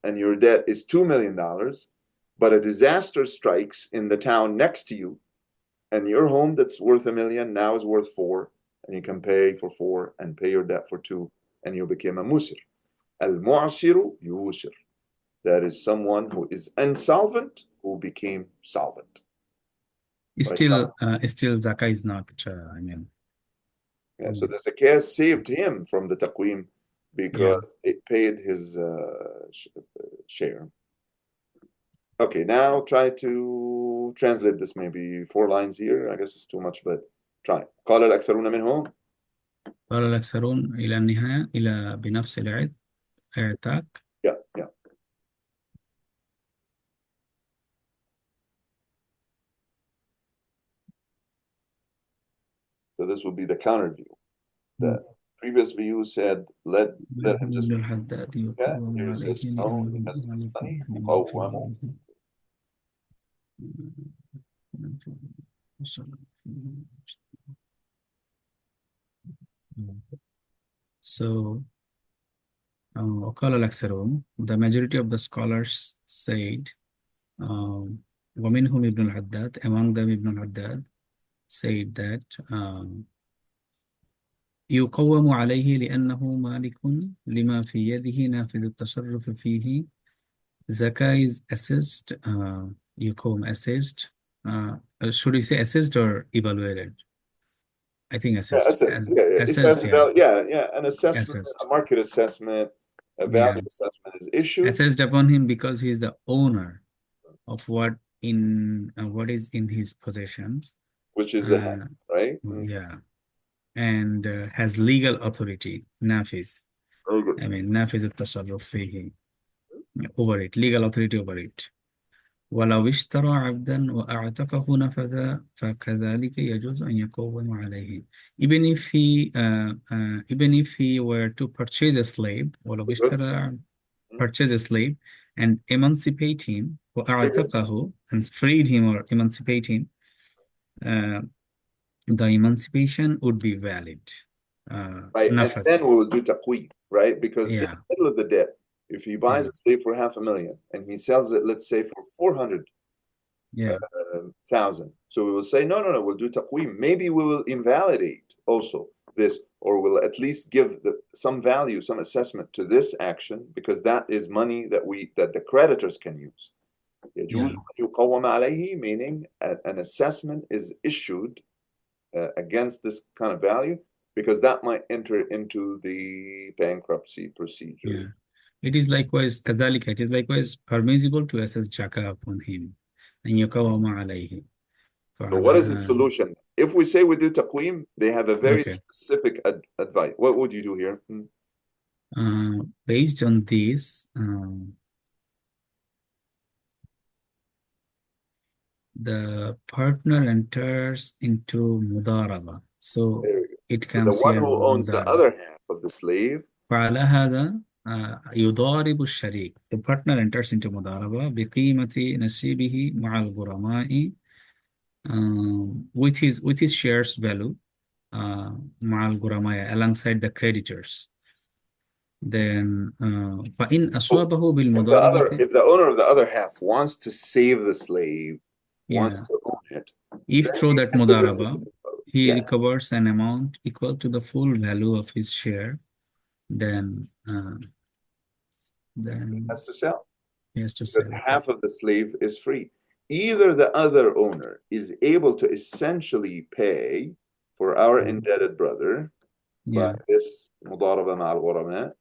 Speaker 1: and your debt is $2 million, but a disaster strikes in the town next to you, and your home that's worth $1 million now is worth $4 million, and you can pay for $4 million and pay your debt for $2 million, and you became a musir. Al-mu'asiru yusir. That is someone who is insolvent who became solvent.
Speaker 3: Still, zakah is not,
Speaker 1: Yeah, so the zakat saved him from the taqweem because it paid his share. Okay, now try to translate this, maybe 4 lines here. I guess it's too much, but try. قال الأكثرون منهم.
Speaker 3: قال الأكثرون إلى النهاية إلى بنفس العتاق.
Speaker 1: Yeah. So this would be the counter view. The previous view said, let him just. Yeah, here it says, no, he has his money. يقوم.
Speaker 3: So, وقال الأكثرون, the majority of the scholars said, ومنهم ابن الحداد, among them Ibn al-Haddad said that يقوم عليه لأنه مالك لما في يده نافذ التصرف فيه. Zakah is assessed, يقوم assessed, should we say assessed or evaluated? I think assessed.
Speaker 1: Assessed, yeah. An assessment,
Speaker 3: assessed.
Speaker 1: A market assessment, a value assessment is issued.
Speaker 3: Assessed upon him because he is the owner of what is in his possession,
Speaker 1: which is the hand, right?
Speaker 3: Yeah, and has legal authority, nafiz. I mean, nafiz التصرف فيه, over it, legal authority over it. ولو اشترى عبدا وأعتقه نفذ فكذلك يجوز أن يقوم عليه. Even if he were to purchase a slave, ولو اشترى, purchase a slave and emancipate him, وأعتقه, and freed him or emancipate him, the emancipation would be valid.
Speaker 1: Right, and then we will do taqweem, right? Because in the middle of the debt, if he buys a slave for $500,000 and he sells it, let's say, for 400,000, so we will say, no, we'll do taqweem. Maybe we will invalidate also this, or we'll at least give some value, some assessment to this action, because that is money that the creditors can use. يجوز أن يقوم عليه, meaning an assessment is issued against this kind of value, because that might enter into the bankruptcy procedure.
Speaker 3: Yeah. It is likewise permissible to assess zakah upon him. And يقوم عليه.
Speaker 1: So what is the solution? If we say we do taqweem, they have a very specific advice. What would you do here?
Speaker 3: Based on this, the partner enters into mudaraba. So it comes
Speaker 1: the one
Speaker 3: here,
Speaker 1: who owns the other half of the slave.
Speaker 3: فعلى هذا يضارب الشريك. The partner enters into mudaraba بقيمة نصيبه مع الغرماء, with his shares value مع الغرماء, alongside the creditors. Then فإن أصابه بالمضاربة,
Speaker 1: if the owner of the other half wants to save the slave, wants to own it,
Speaker 3: if through that mudaraba he recovers an amount equal to the full value of his share, then
Speaker 1: he has to sell.
Speaker 3: Because
Speaker 1: half of the slave is free. Either the other owner is able to essentially pay for our indebted brother by this mudaraba ma'al ghurama,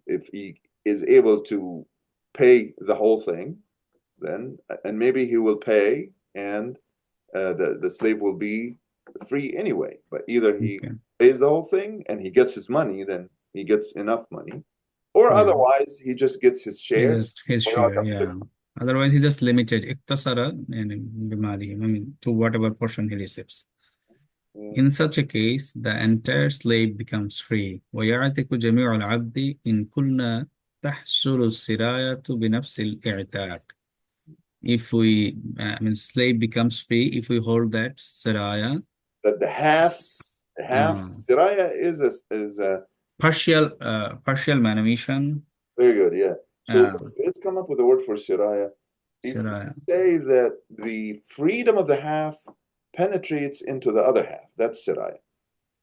Speaker 1: if he is able to pay the whole thing, then, and maybe he will pay, and the slave will be free anyway. But either he
Speaker 3: Okay.
Speaker 1: pays the whole thing and he gets his money, then he gets enough money, or
Speaker 3: Yeah.
Speaker 1: otherwise he just gets his share.
Speaker 3: Just his share, yeah. Otherwise, he's just limited. اقتصر يعني بماله, I mean, to whatever portion he receives. In such a case, the entire slave becomes free. ويعتق جميع العبد إن كنا تحصل السراية بنفس الاعتاق. If we, I mean, slave becomes free if we hold that siraya.
Speaker 1: That the half siraya is a
Speaker 3: partial manumission.
Speaker 1: Very good, yeah. So let's come up with a word for siraya. If we say that the freedom of the half penetrates into the other half, that's siraya.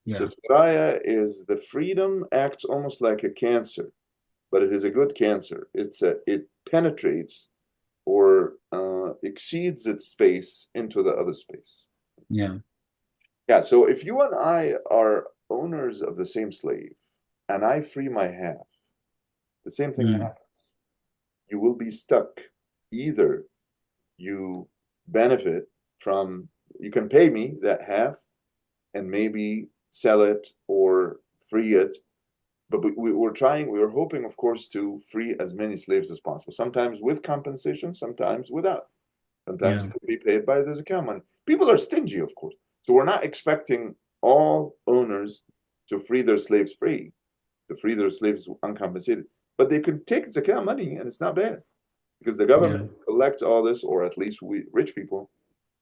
Speaker 3: Yeah.
Speaker 1: So siraya is the freedom acts almost like a cancer, but it is a good cancer. It penetrates or exceeds its space into the other space.
Speaker 3: Yeah.
Speaker 1: Yeah, so if you and I are owners of the same slave and I free my half, the same thing happens. You will be stuck. Either you benefit from, you can pay me that half and maybe sell it or free it. But we were hoping, of course, to free as many slaves as possible. Sometimes with compensation, sometimes without. Sometimes it could be paid by the zakah money. People are stingy, of course. So we're not expecting all owners to free their slaves free, to free their slaves uncompensated. But they could take zakah money, and it's not bad, because the government collects all this, or at least we rich people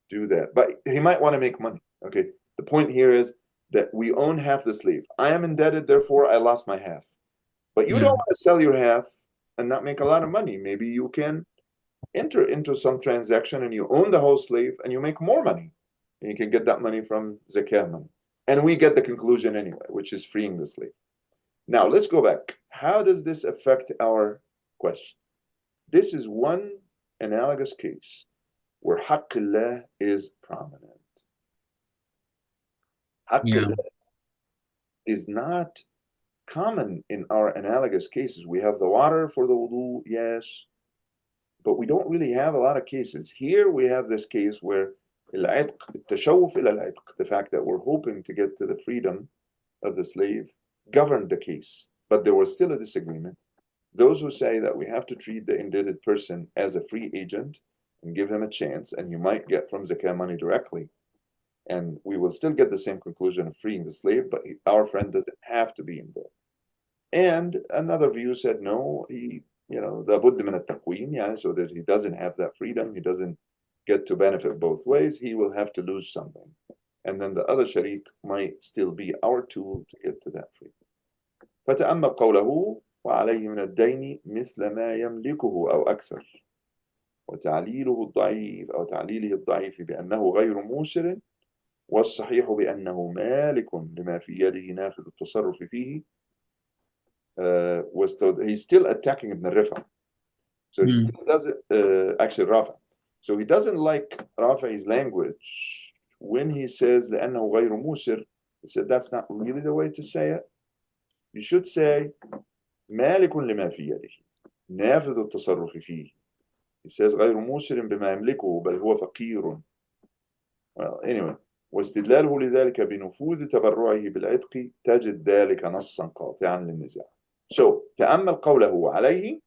Speaker 1: do that. But he might want to make money. Okay. The point here is that we own half the slave. I am indebted, therefore I lost my half. But you don't want to sell your half and not make a lot of money. Maybe you can enter into some transaction and you own the whole slave and you make more money. And you can get that money from zakah money. And we get the conclusion anyway, which is freeing the slave. Now, let's go back. How does this affect our question? This is one analogous case where haqqillah is prominent. Haqqillah is not common in our analogous cases. We have the water for the wudu, yes, but we don't really have a lot of cases. Here we have this case where the fact that we're hoping to get to the freedom of the slave governed the case, but there was still a disagreement. Those who say that we have to treat the indebted person as a free agent and give him a chance, and you might get from zakah money directly, and we will still get the same conclusion of freeing the slave, but our friend doesn't have to be in there. And another view said, no, he, لابد من التقويم, so that he doesn't have that freedom, he doesn't get to benefit both ways, he will have to lose something. And then the other sharik might still be our tool to get to that freedom. فتأمل قوله وعليه من الدين مثل ما يملكه أو أكثر وتعليله الضعيف أو تعليله الضعيف بأنه غير موسر والصحيح بأنه مالك لما في يده نافذ التصرف فيه. He's still attacking Ibn Rifa. So he still doesn't, actually Rafa. So he doesn't like Rafi's language when he says لأنه غير موسر. He said that's not really the way to say it. You should say مالك لما في يده نافذ التصرف فيه. He says غير موسر بما يملكه بل هو فقير. Well, anyway. واستدلاله لذلك بنفوذ تبرعه بالعتق تجد ذلك نصا قاطعا للنزاع. So تأمل قوله عليه,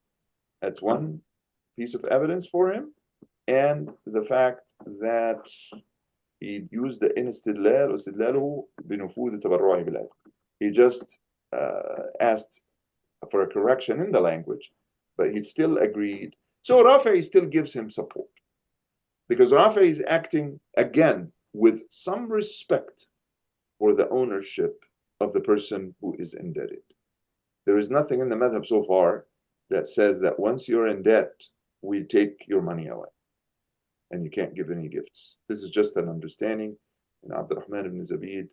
Speaker 1: that's one piece of evidence for him, and the fact that he used the استدلال واستدلاله بنفوذ تبرعه بالعتق. He just asked for a correction in the language, but he still agreed. So Rafi still gives him support, because Rafi is acting again with some respect for the ownership of the person who is indebted. There is nothing in the madhab so far that says that once you're in debt, we take your money away and you can't give any gifts. This is just an understanding in Abdurrahman ibn Zabid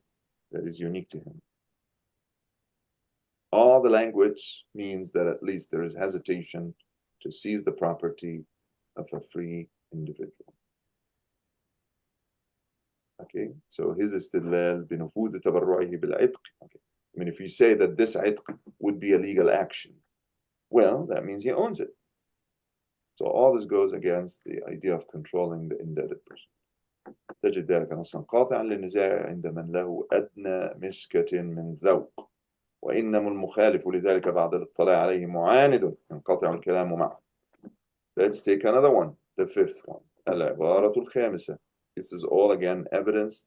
Speaker 1: that is unique to him. All the language means that at least there is hesitation to seize the property of a free individual. Okay, so his istidlal بنفوذ تبرعه بالعتق. Okay, I mean, if you say that this عتق would be a legal action, well, that means he owns it. So all this goes against the idea of controlling the indebted person. تجد ذلك نصا قاطعا للنزاع عند من له أدنى مسكة من ذوق وإنما المخالف لذلك بعد الاطلاع عليه معاند ينقطع الكلام معه. Let's take another one, the fifth one. العبارة الخامسة. This is all again evidence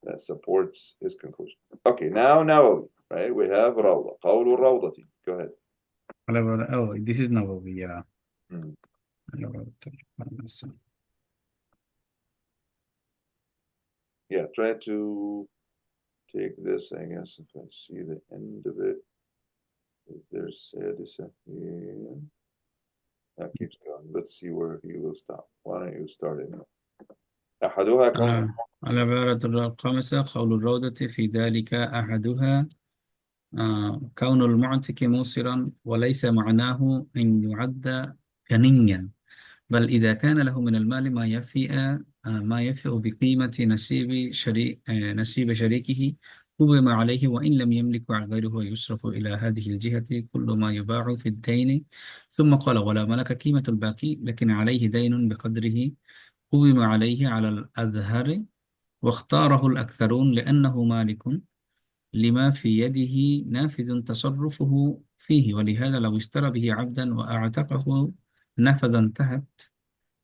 Speaker 1: that supports his conclusion. Okay, now Nawawi, right? We have روضة. قول الروضة. Go ahead.
Speaker 3: Oh, this is Nawawi, yeah.
Speaker 1: Hmm. Yeah, try to take this, I guess, if I see the end of it. Is there Sadisa here? That keeps going. Let's see where he will stop. Why don't you start it? أحدها كون
Speaker 3: العبارة الخامسة قول الروضة في ذلك أحدها كون المعتق موسرا وليس معناه أن يعد غنيا بل إذا كان له من المال ما يفئ بقيمة نصيب شريكه قوم عليه وإن لم يملك غيره ويصرف إلى هذه الجهة كل ما يباع في الدين ثم قال ولا ملك قيمة الباقي لكن عليه دين بقدره قوم عليه على الأظهر واختاره الأكثرون لأنه مالك لما في يده نافذ تصرفه فيه ولهذا لو اشترى به عبدا وأعتقه نفذ انتهت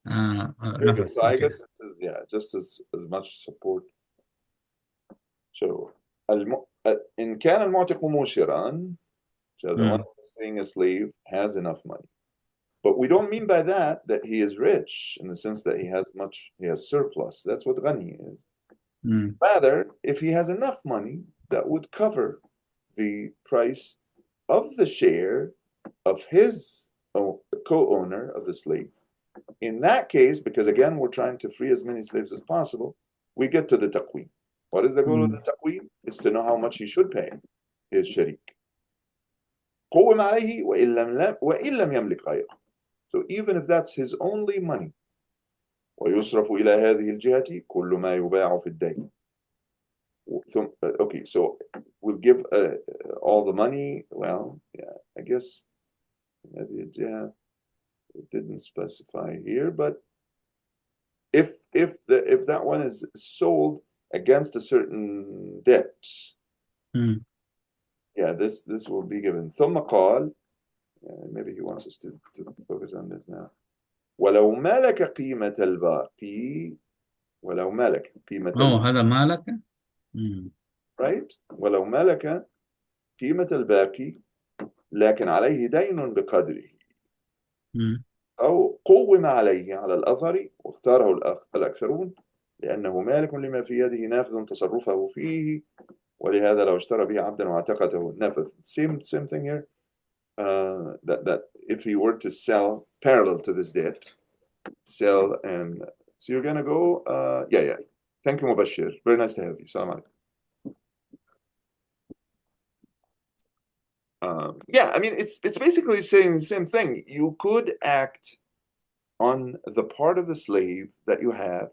Speaker 1: Very good.
Speaker 3: نفذ.
Speaker 1: So I
Speaker 3: Okay.
Speaker 1: guess this is, yeah, just as much support. So إن كان المعتق موسرا, so the one who's paying a slave has enough money. But we don't mean by that that he is rich in the sense that he has surplus. That's what ghani is. Rather, if he has enough money that would cover the price of the share of his co-owner of the slave. In that case, because again, we're trying to free as many slaves as possible, we get to the taqweem. What is the goal of the taqweem? Is to know how much he should pay his sharik. قوم عليه وإن لم يملك غيره. So even if that's his only money, ويصرف إلى هذه الجهة كل ما يباع في الدين. Okay, so we'll give all the money. Well, yeah, I guess it didn't specify here, but if that one is sold against a certain debt, yeah, this will be given. ثم قال, maybe he wants us to focus on this now. ولو ملك قيمة الباقي ولو ملك قيمة
Speaker 3: هذا مالك.
Speaker 1: right. ولو ملك قيمة الباقي لكن عليه دين بقدره أو قوم عليه على الأثر واختاره الأكثرون لأنه مالك لما في يده نافذ تصرفه فيه ولهذا لو اشترى به عبدا واعتقته نفذ. Same thing here. That if he were to sell parallel to this debt, sell and so you're gonna go. Yeah. Thank you, Mubashir. Very nice to have you. Salam alaikum. Yeah, I mean, it's basically saying the same thing. You could act on the part of the slave that you have.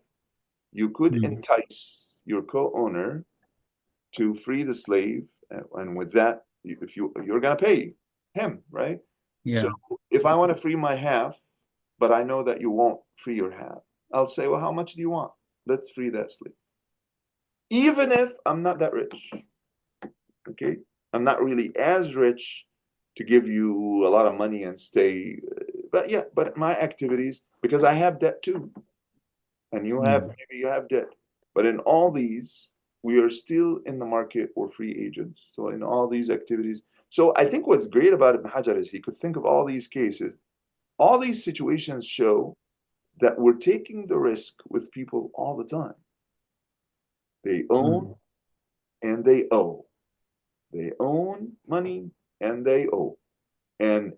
Speaker 1: You could entice your co-owner to free the slave, and with that, if you're gonna pay him, right?
Speaker 3: Yeah.
Speaker 1: So if I want to free my half, but I know that you won't free your half, I'll say, well, how much do you want? Let's free that slave. Even if I'm not that rich, okay? I'm not really as rich to give you a lot of money and stay, but my activities, because I have debt too, and maybe you have debt, but in all these, we are still in the market or free agents. So in all these activities, so I think what's great about Ibn Hajar is he could think of all these cases. All these situations show that we're taking the risk with people all the time. They own and they owe. They own money and they owe. And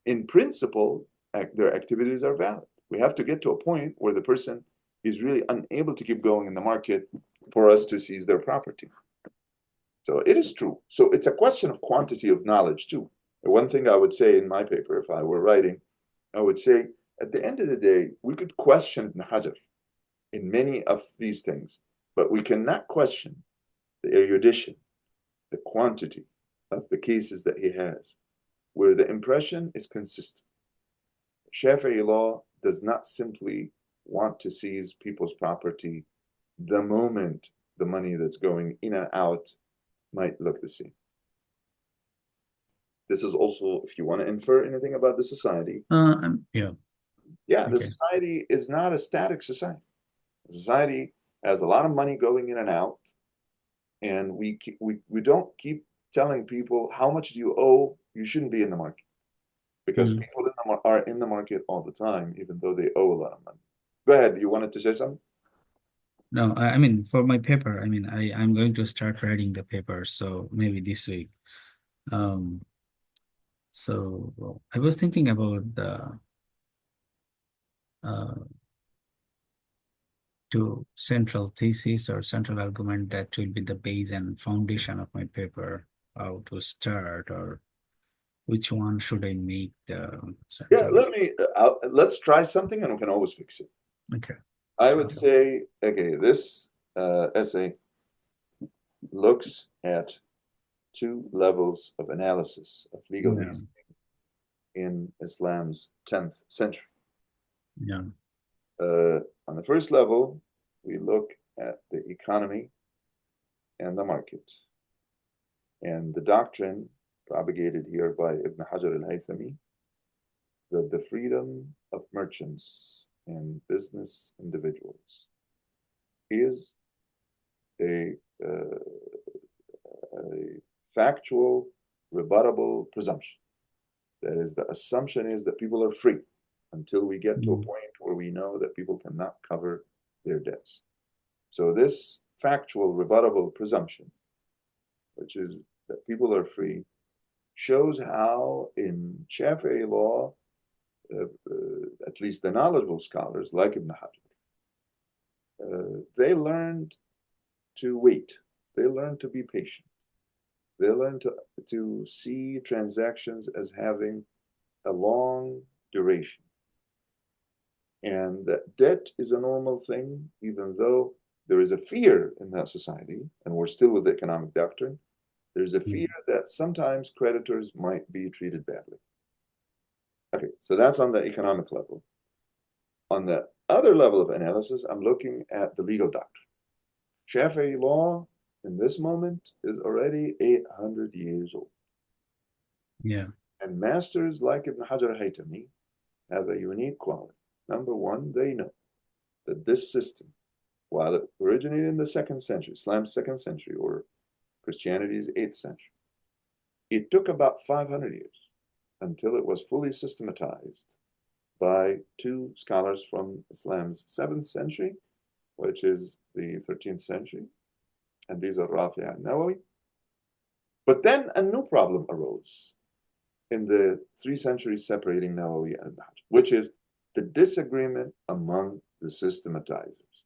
Speaker 1: in principle, their activities are valid. We have to get to a point where the person is really unable to keep going in the market for us to seize their property. So it is true. So it's a question of quantity of knowledge too. The one thing I would say in my paper, if I were writing, I would say at the end of the day, we could question Ibn Hajar in many of these things, but we cannot question the erudition, the quantity of the cases that he has, where the impression is consistent. Shafi'i law does not simply want to seize people's property the moment the money that's going in and out might look the same. This is also, if you want to infer anything about the society,
Speaker 3: Yeah.
Speaker 1: yeah, the
Speaker 3: Okay.
Speaker 1: society is not a static society. The society has a lot of money going in and out, and we don't keep telling people how much do you owe. You shouldn't be in the market, because people are in the market all the time, even though they owe a lot of money. Go ahead. You wanted to say something?
Speaker 3: No, I mean, for my paper, I mean, I'm going to start writing the paper, so maybe this week. So I was thinking about the two central thesis or central argument that will be the base and foundation of my paper, how to start or which one should I make the
Speaker 1: Yeah,
Speaker 3: central.
Speaker 1: let's try something, and we can always fix it.
Speaker 3: Okay.
Speaker 1: I would say, okay, this essay looks at two levels of analysis of legal
Speaker 3: Yeah.
Speaker 1: reasoning in Islam's 10th century.
Speaker 3: Yeah.
Speaker 1: On the first level, we look at the economy and the market, and the doctrine propagated here by Ibn Hajar al-Haytami, that the freedom of merchants and business individuals is a factual, rebuttable presumption. That is, the assumption is that people are free until we get to a point where we know that people cannot cover their debts. So this factual, rebuttable presumption, which is that people are free, shows how in Shafi'i law, at least the knowledgeable scholars like Ibn Hajar, they learned to wait. They learned to be patient. They learned to see transactions as having a long duration. And that debt is a normal thing, even though there is a fear in that society, and we're still with the economic doctrine, there's a fear that sometimes creditors might be treated badly. Okay, so that's on the economic level. On the other level of analysis, I'm looking at the legal doctrine. Shafi'i law in this moment is already 800 years old.
Speaker 3: Yeah.
Speaker 1: And masters like Ibn Hajar Haytami have a unique quality. Number one, they know that this system, while it originated in the 2nd century, Islam's 2nd century, or Christianity's 8th century, it took about 500 years until it was fully systematized by two scholars from Islam's 7th century, which is the 13th century, and these are Rafi' and Nawawi. But then a new problem arose in the 3 centuries separating Nawawi and Ibn Hajar, which is the disagreement among the systematizers.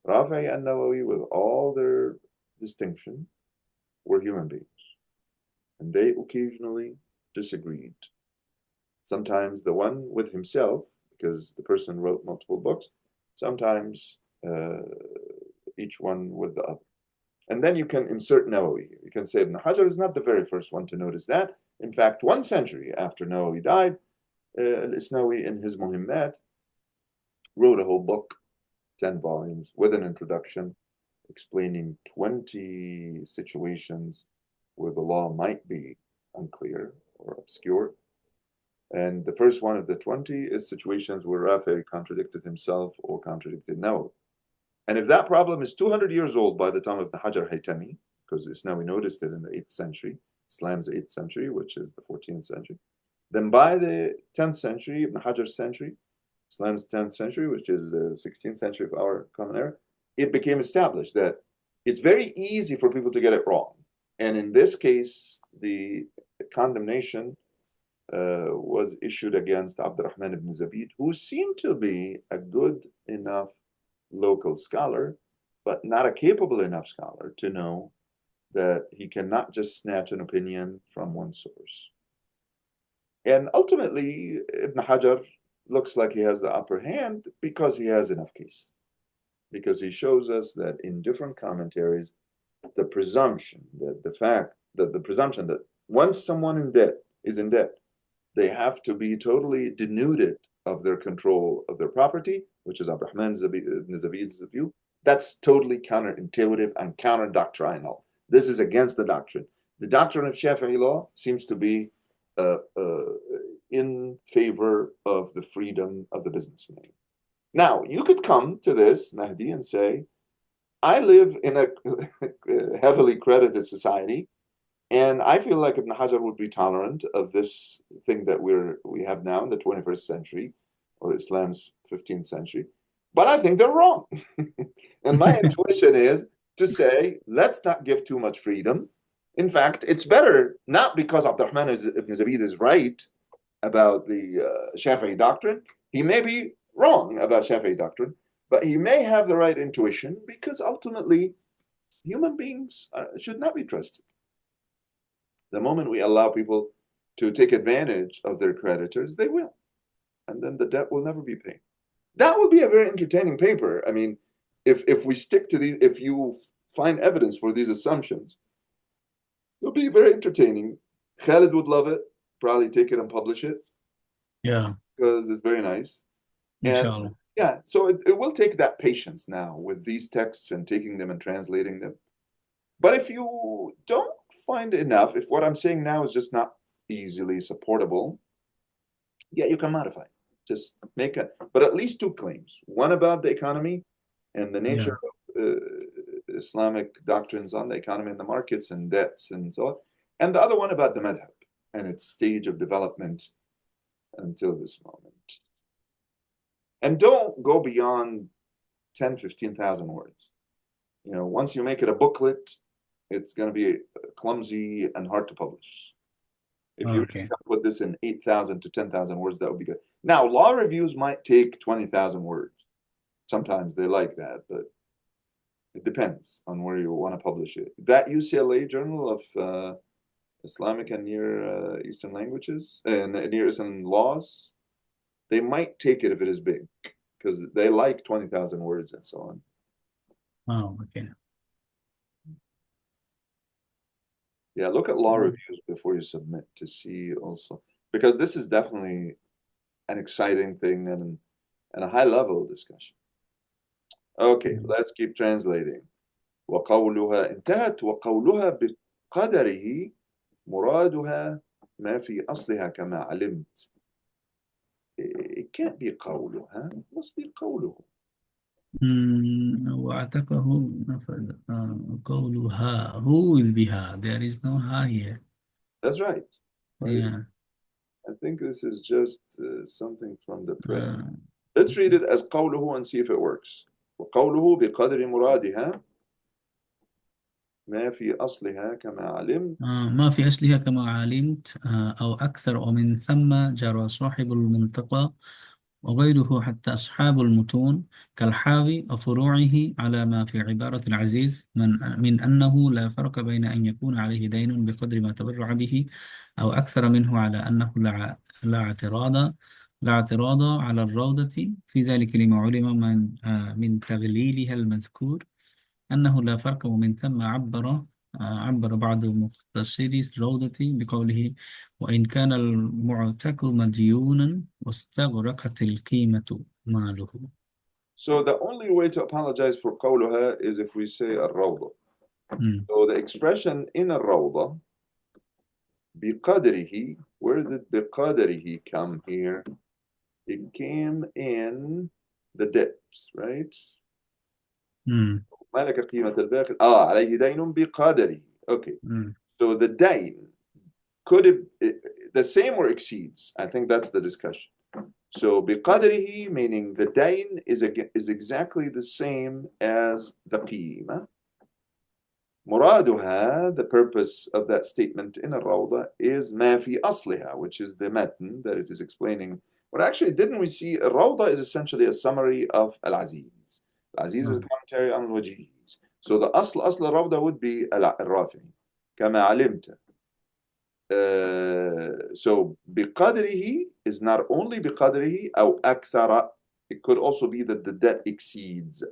Speaker 1: Rafi' and Nawawi, with all their distinction, were human beings, and they occasionally disagreed. Sometimes the one with himself, because the person wrote multiple books, sometimes each one with the other. And then you can insert Nawawi. You can say Ibn Hajar is not the very first one to notice that. In fact, 1 century after Nawawi died, Al-Isnawi in his Muhimmat wrote a whole book, 10 volumes, with an introduction explaining 20 situations where the law might be unclear or obscure. And the first one of the 20 is situations where Rafi contradicted himself or contradicted Nawawi. And if that problem is 200 years old by the time of the Hajar Haytami, because Isnawi noticed it in the 8th century, Islam's 8th century, which is the 14th century, then by the 10th century, Ibn Hajar's century, Islam's 10th century, which is the 16th century of our common era, it became established that it's very easy for people to get it wrong. And in this case, the condemnation was issued against Abdurrahman ibn Zabid, who seemed to be a good enough local scholar, but not a capable enough scholar to know that he cannot just snatch an opinion from one source. And ultimately, Ibn Hajar looks like he has the upper hand because he has enough case. Because he shows us that in different commentaries, the presumption that the presumption that once someone is in debt, they have to be totally denuded of their control of their property, which is Abdurrahman ibn Zabid's view, that's totally counterintuitive and counter-doctrinal. This is against the doctrine. The doctrine of Shafi'i law seems to be in favor of the freedom of the businessman. Now, you could come to this, Mahdi, and say, I live in a heavily credited society, and I feel like Ibn Hajar would be tolerant of this thing that we have now in the 21st century, or Islam's 15th century. But I think they're wrong. And my intuition is to say, let's not give too much freedom. In fact, it's better, not because Abdurrahman ibn Zabid is right about the Shafi'i doctrine. He may be wrong about Shafi'i doctrine, but he may have the right intuition, because ultimately human beings should not be trusted. The moment we allow people to take advantage of their creditors, they will. And then the debt will never be paid. That would be a very entertaining paper. I mean, if we stick to these, if you find evidence for these assumptions, it'll be very entertaining. Khalid would love it, probably take it and publish it.
Speaker 3: Yeah.
Speaker 1: Because it's very nice.
Speaker 3: Inshallah.
Speaker 1: And yeah, so it will take that patience now with these texts and taking them and translating them. But if you don't find enough, if what I'm saying now is just not easily supportable, yeah, you can modify. Just make but at least two claims. One about the economy and the nature of Islamic doctrines on the economy and the markets and debts and so on. And the other one about the madhab and its stage of development until this moment. And don't go beyond 10, 15,000 words. You know, once you make it a booklet, it's going to be clumsy and hard to publish. If you really put this in 8,000 to 10,000 words, that would be good. Now, law reviews might take 20,000 words. Sometimes they like that, but it depends on where you want to publish it. That UCLA Journal of Islamic and Near Eastern Languages and Near Eastern Laws, they might take it if it is big, because they like 20,000 words and so on.
Speaker 3: Oh, okay.
Speaker 1: Yeah, look at law reviews before you submit to see also, because this is definitely an exciting thing and a high-level discussion. Okay, let's keep translating. وقولها انتهت وقولها بقدره مرادها ما في أصلها كما علمت. It can't be قولها, it must be قوله.
Speaker 3: وَأَعْتَقَهُ قَوْلُهَا. Who will be her? There is no her here.
Speaker 1: That's right.
Speaker 3: Yeah.
Speaker 1: I think this is just something from the press. Let's read it as قوله and see if it works. وقوله بقدر مرادها ما في أصلها كما علمت.
Speaker 3: ما في أصلها كما علمت أو أكثر، ومن ثم جرى صاحب المنطقة وغيره حتى أصحاب المتون كالحاوي وفروعه على ما في عبارة العزيز من أنه لا فرق بين أن يكون عليه دين بقدر ما تبرع به أو أكثر منه، على أنه لا اعتراض على الروضة في ذلك لما علم من تغليلها المذكور، أنه لا فرق، ومن ثم عبر بعض مختصري الروضة بقوله وإن كان المعتق مديونا واستغرقت القيمة ماله.
Speaker 1: So the only way to apologize for قولها is if we say الروضة. So the expression in الروضة بقدره, where did بقدره come here? It came in the debts, right? مالك قيمة الباقي عليه دين بقدره. Okay. So the dain, could it the same or exceeds? I think that's the discussion. So بقدره, meaning the dain is exactly the same as the qima. مرادها, the purpose of that statement in الروضة is ما في أصلها, which is the matn that it is explaining. But actually, didn't we see الروضة is essentially a summary of Al-Aziz. Al-Aziz is a commentary on Al-Wajiz. So the أصل الروضة would be الرافعي كما علمت. So بقدره is not only بقدره أو أكثر. It could also be that the debt exceeds.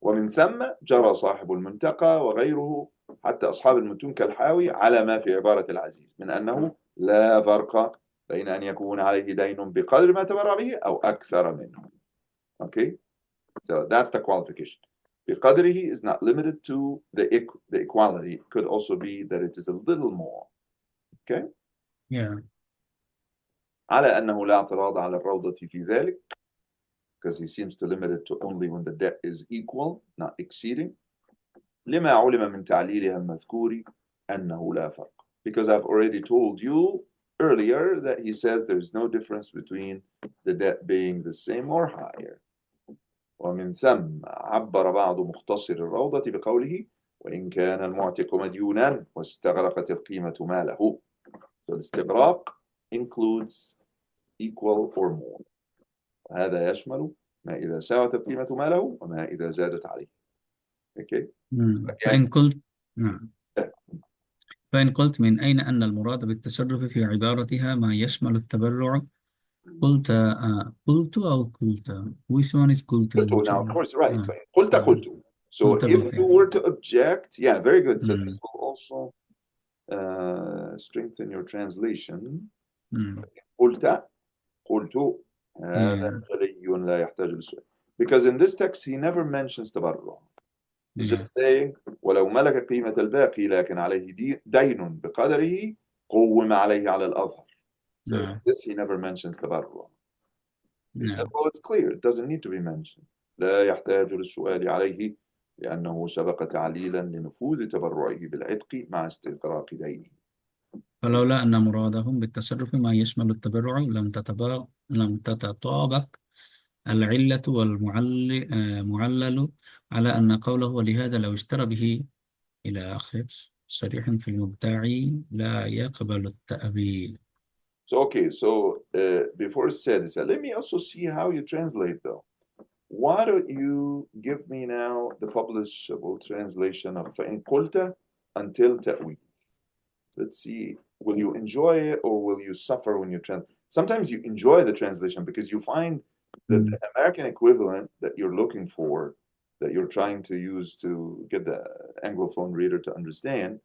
Speaker 1: ومن ثم جرى صاحب المنتقى وغيره حتى أصحاب المتون كالحاوي على ما في عبارة العزيز من أنه لا فرق بين أن يكون عليه دين بقدر ما تبرع به أو أكثر منه. Okay, so that's the qualification. بقدره is not limited to the equality. It could also be that it is a little more. Okay.
Speaker 3: Yeah.
Speaker 1: على أنه لا اعتراض على الروضة في ذلك, because he seems to limit it to only when the debt is equal, not exceeding. لما علم من تعليلها المذكور أنه لا فرق. Because I've already told you earlier that he says there's no difference between the debt being the same or higher. ومن ثم عبر بعض مختصر الروضة بقوله وإن كان المعتق مديونا واستغرقت القيمة ماله. So الاستغراق includes equal or more. وهذا يشمل ما إذا ساوت القيمة ماله وما إذا زادت عليه. Okay.
Speaker 3: فإن قلت نعم فإن قلت من أين أن المراد بالتصرف في عبارتها ما يشمل التبرع قلت أو قلت which one is قلت
Speaker 1: Now, of course, right. قلت. So
Speaker 3: قلت
Speaker 1: if you were to object, yeah, very good. So
Speaker 3: Mm.
Speaker 1: this will also strengthen your translation. قلت هذا جلي لا يحتاج للسؤال. Because in this text he never mentions تبرع. He's just saying ولو ملك قيمة الباقي لكن عليه دين بقدره قوم عليه على الأظهر. So this he never mentions تبرع. He said, well, it's clear. It doesn't need to be mentioned. لا يحتاج للسؤال عليه لأنه سبق تعليلا لنفوذ تبرعه بالعتق مع استغراق دينه.
Speaker 3: فلولا أن مرادهم بالتصرف ما يشمل التبرع لم تتطابق العلة والمعلل على أن قوله ولهذا لو اشترى به إلى آخر صريح في المبتاع لا يقبل التأويل.
Speaker 1: So, okay, so before said, let me also see how you translate though. Why don't you give me now the publishable translation of فإن قلت until تأويل. Let's see, will you enjoy it or will you suffer when you translate? Sometimes you enjoy the translation because you find that the American equivalent that you're looking for, that you're trying to use to get the Anglophone reader to understand,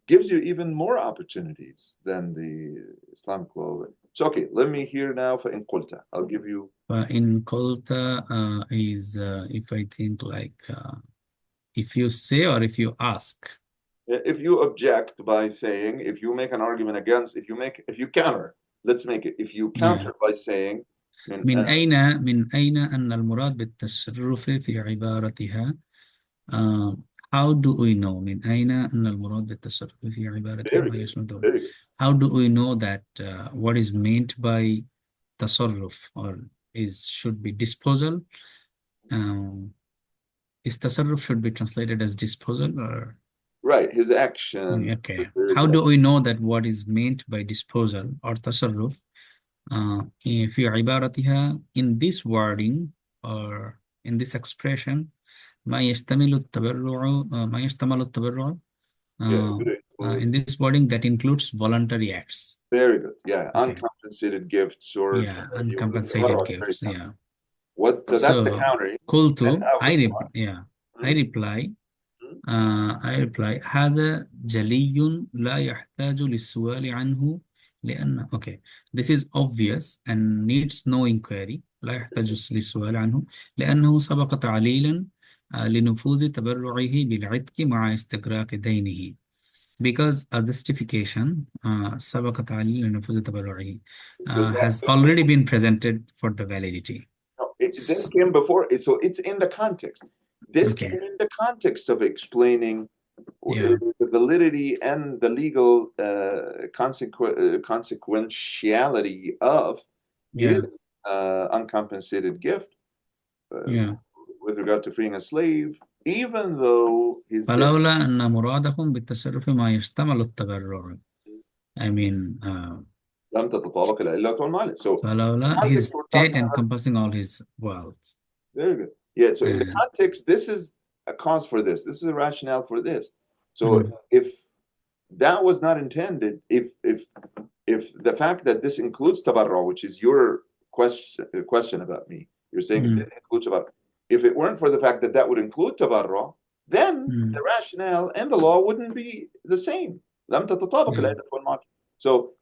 Speaker 1: gives you even more opportunities than the Islamic law. So, okay, let me hear now فإن قلت. I'll give you.
Speaker 3: فإن قلت is if I think like if you say or if you ask.
Speaker 1: If you object by saying, if you make an argument against, if you counter, let's make it. If you counter by saying.
Speaker 3: من أين أن المراد بالتصرف في عبارتها how do we know من أين أن المراد بالتصرف في عبارتها ما يشمل how do we know that what is meant by تصرف or should be disposal is تصرف should be translated as disposal or
Speaker 1: right, his action.
Speaker 3: Okay, how do we know that what is meant by disposal or تصرف في عبارتها in this wording or in this expression ما يشتمل التبرع in this wording that includes voluntary acts.
Speaker 1: Very good. Yeah, okay. Uncompensated gifts or
Speaker 3: uncompensated gifts. Yeah.
Speaker 1: So that's the counter.
Speaker 3: قلت I reply هذا جلي لا يحتاج للسؤال عنه لأن okay this is obvious and needs no inquiry لا يحتاج للسؤال عنه لأنه سبق تعليلا لنفوذ تبرعه بالعتق مع استغراق دينه because a justification سبق تعليلا لنفوذ تبرعه has already been presented for the validity.
Speaker 1: No, this came before, so it's in the context. This came in the context of explaining the validity and the legal consequentiality of his uncompensated gift with regard to freeing a slave, even though his
Speaker 3: فلولا أن مرادهم بالتصرف ما يشتمل التبرع. I mean
Speaker 1: لم تتطابق العلة والمعلل. So
Speaker 3: فلولا his state encompassing all his wealth.
Speaker 1: Very good. Yeah, so in the context, this is a cause for this. This is a rationale for this. So if that was not intended, if the fact that this includes tabarra, which is your question about me, you're saying it didn't include tabarra. If it weren't for the fact that that would include tabarra, then the rationale and the law wouldn't be the same. لم تتطابق العلة والمعلل. So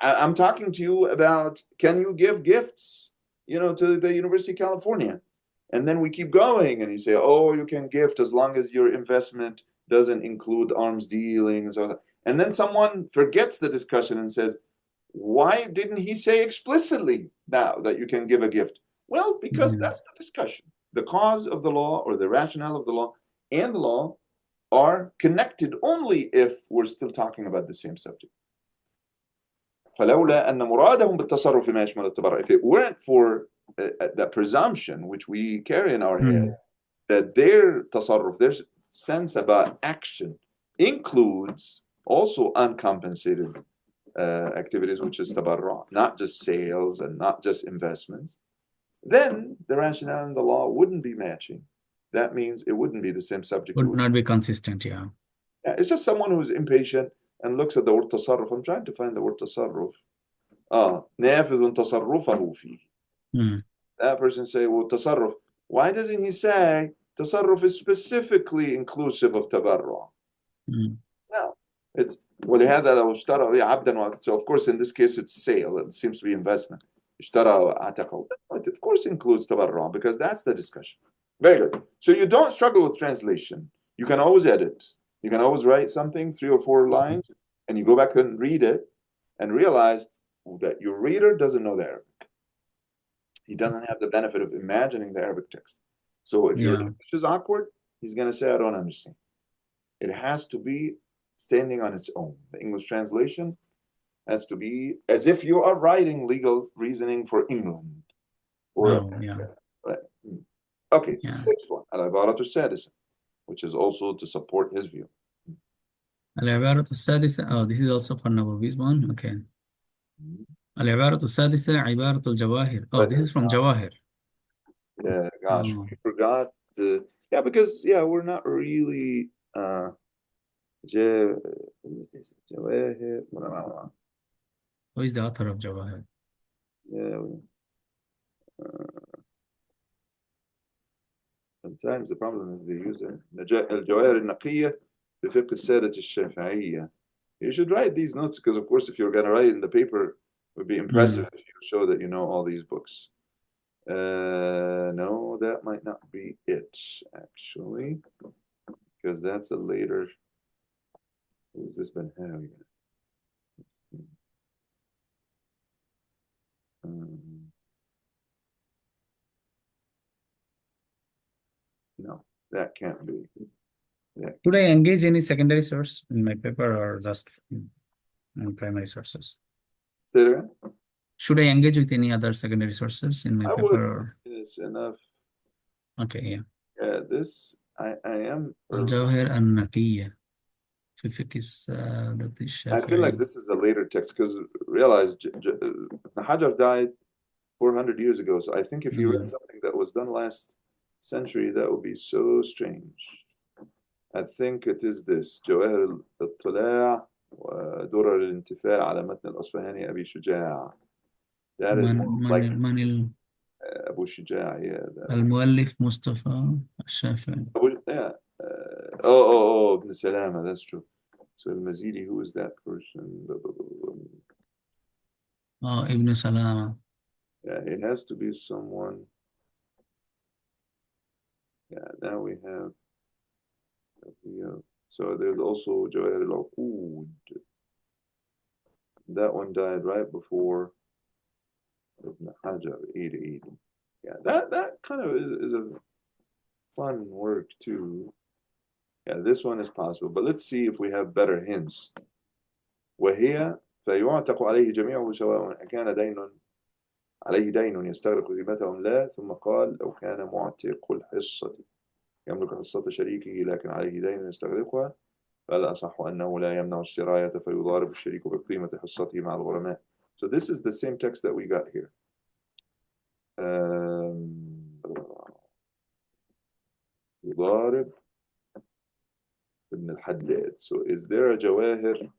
Speaker 1: I'm talking to you about, can you give gifts, to the University of California? And then we keep going, and you say, oh, you can gift as long as your investment doesn't include arms dealing and so on. And then someone forgets the discussion and says, why didn't he say explicitly now that you can give a gift? Well, because that's the discussion. The cause of the law, or the rationale of the law, and the law are connected only if we're still talking about the same subject. فلولا أن مرادهم بالتصرف ما يشمل التبرع. If it weren't for that presumption which we carry in our head, that their tasarruf, their sense about action, includes also uncompensated activities, which is tabarra, not just sales and not just investments, then the rationale in the law wouldn't be matching. That means it wouldn't be the same subject.
Speaker 3: Would not be consistent, yeah.
Speaker 1: It's just someone who's impatient and looks at the word tasarruf. I'm trying to find the word tasarruf. نافذ تصرفه فيه. That person say, well, tasarruf. Why doesn't he say tasarruf is specifically inclusive of tabarra? No, it's ولهذا لو اشترى عبدا. So of course in this case it's sale. It seems to be investment. اشترى عتقه. But of course includes tabarra, because that's the discussion. Very good. So you don't struggle with translation. You can always edit. You can always write something, 3 or 4 lines, and you go back and read it and realize that your reader doesn't know the Arabic. He doesn't have the benefit of imagining the Arabic text. So if your English is awkward, he's going to say, I don't understand. It has to be standing on its own. The English translation has to be as if you are writing legal reasoning for England. Right. Okay, 6th one, al-ibaratu sadisa, which is also to support his view.
Speaker 3: Al-ibaratu sadisa, this is also for Nawawi's one, okay. Al-ibaratu sadisa, ibaratul jawahir. This is from Jawahir.
Speaker 1: Yeah, gosh, we forgot the, because we're not really Jawahir.
Speaker 3: Who is the author of Jawahir?
Speaker 1: Sometimes the problem is the user. الجواهر النقية بفقه السادة الشافعية. You should write these notes, because of course if you're going to write in the paper, it would be impressive if you show that you know all these books. No, that might not be it, actually, because that's a later. Who's this been having? No, that can't be.
Speaker 3: Should I engage any secondary source in my paper, or just primary sources?
Speaker 1: Say that again?
Speaker 3: Should I engage with any other secondary sources in my paper? Or...
Speaker 1: It's enough.
Speaker 3: Okay,
Speaker 1: yeah. This I am.
Speaker 3: Al-Jawahir al-Naqiyya.
Speaker 1: I feel like this is a later text, because realize Hajar died 400 years ago. So I think if you read something that was done last century, that would be so strange. I think it is this جواهر الاطلاع ودرر الانتفاع على متن الأصفهاني أبي شجاع. That is like أبو شجاع.
Speaker 3: المؤلف مصطفى الشافعي.
Speaker 1: ابن سلامة. That's true. So المزيدي, who is that person?
Speaker 3: Ibn Salama.
Speaker 1: Yeah, it has to be someone. Yeah, now we have. So there's also Jawahir al-Uqud. That one died right before Ibn Hajar, 880. Yeah, that kind of is a fun work too. Yeah, this one is possible, but let's see if we have better hints. وهي فيعتق عليه جميعه سواء كان عليه دين يستغرق قيمته أم لا. ثم قال لو كان معتق الحصة يملك حصة شريكه لكن عليه دين يستغرقها، فالأصح أنه لا يمنع السراية فيضارب الشريك بقيمة حصته مع الغرماء. So this is the same text that we got here. يضارب Ibn al-Haddad. So is there a Jawahir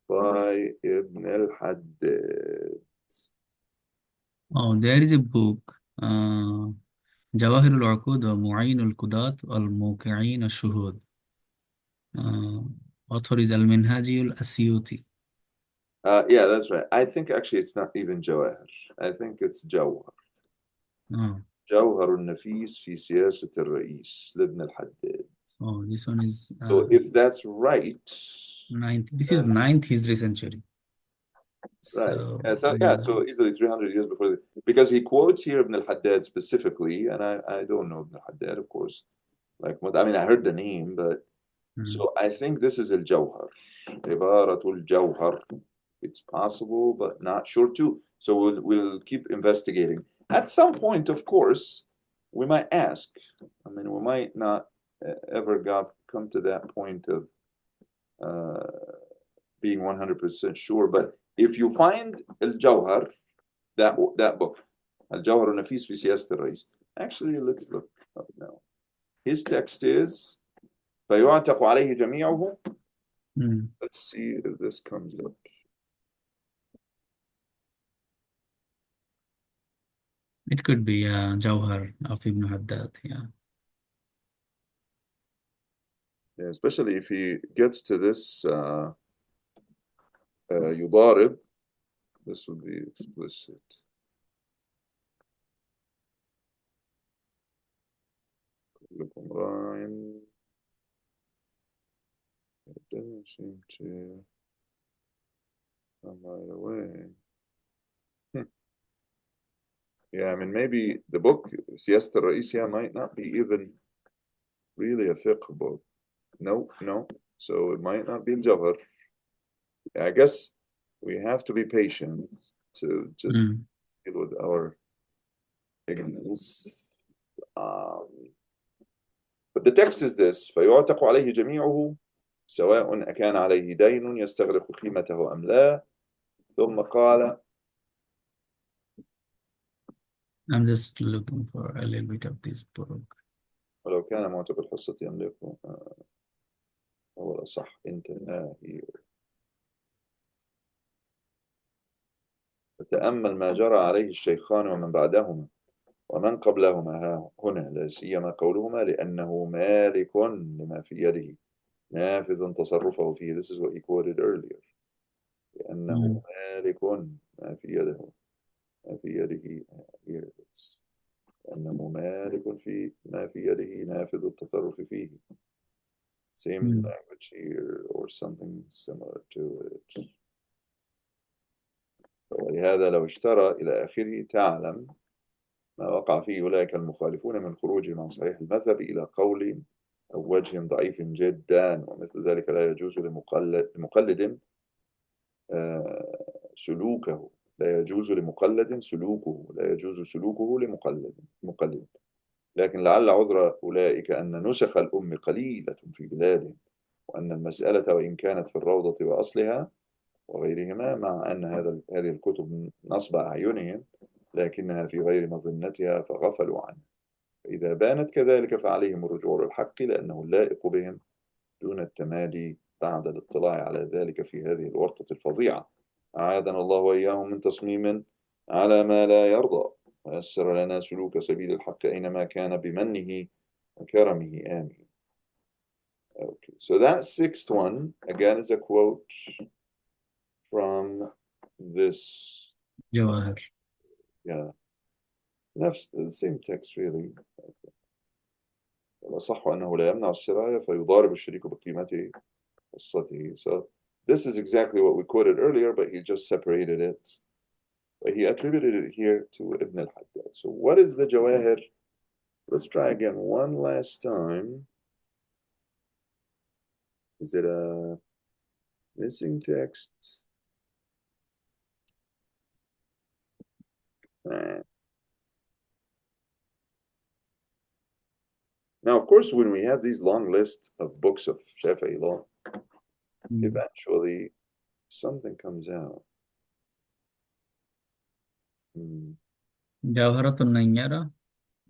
Speaker 1: by Ibn al-Haddad?
Speaker 3: There is a book, Jawahir al-Uqud wa Mu'ayn al-Qudat al-Muqi'in al-Shuhud. Author is al-Minhaji al-Asyuti.
Speaker 1: Yeah, that's right. I think actually it's not even Jawahir. I think it's Jawhar.
Speaker 3: Oh,
Speaker 1: جوهر النفيس في سياسة الرئيس لابن الحداد.
Speaker 3: oh, this one is
Speaker 1: So if that's right,
Speaker 3: ninth. This is 9th Hijri century.
Speaker 1: right.
Speaker 3: So
Speaker 1: Yeah, so easily 300 years before because he quotes here Ibn al-Haddad specifically, and I don't know Ibn al-Haddad, of course. Like what I mean, I heard the name, but so I think this is al-Jawhar. Ibaratul Jawhar. It's possible, but not sure too. So we'll keep investigating. At some point, of course, we might ask. I mean, we might not ever come to that point of being 100% sure. But if you find al-Jawhar, that book, al-Jawhar al-Nafis fi Siyasat al-Rais, actually, let's look up now. His text is فيعتق عليه جميعه. Let's see if this comes up.
Speaker 3: it could be Jawhar of Ibn Haddad. Yeah.
Speaker 1: Yeah, especially if he gets to this يضارب, this would be explicit. كلكم راع. It doesn't seem to come right away. Yeah, I mean, maybe the book سياسة الرئيسية might not be even really a fiqh book. No. So it might not be al-Jawhar. I guess we have to be patient to just deal with our ignorance. But the text is this: فيعتق عليه جميعه سواء أكان عليه دين يستغرق قيمته أم لا. ثم قال.
Speaker 3: I'm just looking for a little bit of this book.
Speaker 1: ولو كان معتق الحصة يملكه هو الأصح انتهى here. فتأمل ما جرى عليه الشيخان ومن بعدهما ومن قبلهما هنا، لا سيما قولهما لأنه مالك لما في يده نافذ تصرفه فيه. This is what he quoted earlier. لأنه مالك ما في يده ما في يده here it is. لأنه مالك في ما في يده نافذ التصرف فيه. Same language here or something similar to it. ولهذا لو اشترى إلى آخره تعلم ما وقع فيه أولئك المخالفون من خروجهم عن صحيح المذهب إلى قول أو وجه ضعيف جدا، ومثل ذلك لا يجوز لمقلد سلوكه. لا يجوز لمقلد سلوكه. لا يجوز سلوكه لمقلد. لكن لعل عذر أولئك أن نسخ الأم قليلة في بلادهم، وأن المسألة وإن كانت في الروضة وأصلها وغيرهما، مع أن هذه الكتب نصب أعينهم، لكنها في غير مظنتها فغفلوا عنها. فإذا بانت كذلك فعليهم الرجوع للحق لأنه لائق بهم دون التمادي بعد الاطلاع على ذلك في هذه الورطة الفظيعة. أعاذنا الله وإياهم من تصميم على ما لا يرضى، ويسر لنا سلوك سبيل الحق أينما كان بمنه وكرمه. آمين. Okay, so that sixth one again is a quote from this
Speaker 3: Jawahir.
Speaker 1: Yeah, نفس the same text really. الأصح أنه لا يمنع السراية فيضارب الشريك بقيمته قصته. So this is exactly what we quoted earlier, but he just separated it. But he attributed it here to Ibn al-Haddad. So what is the Jawahir? Let's try again one last time. Is it a missing text? Now, of course, when we have these long lists of books of Shafi'i law, eventually something comes out.
Speaker 3: Jawharatun Nayyara.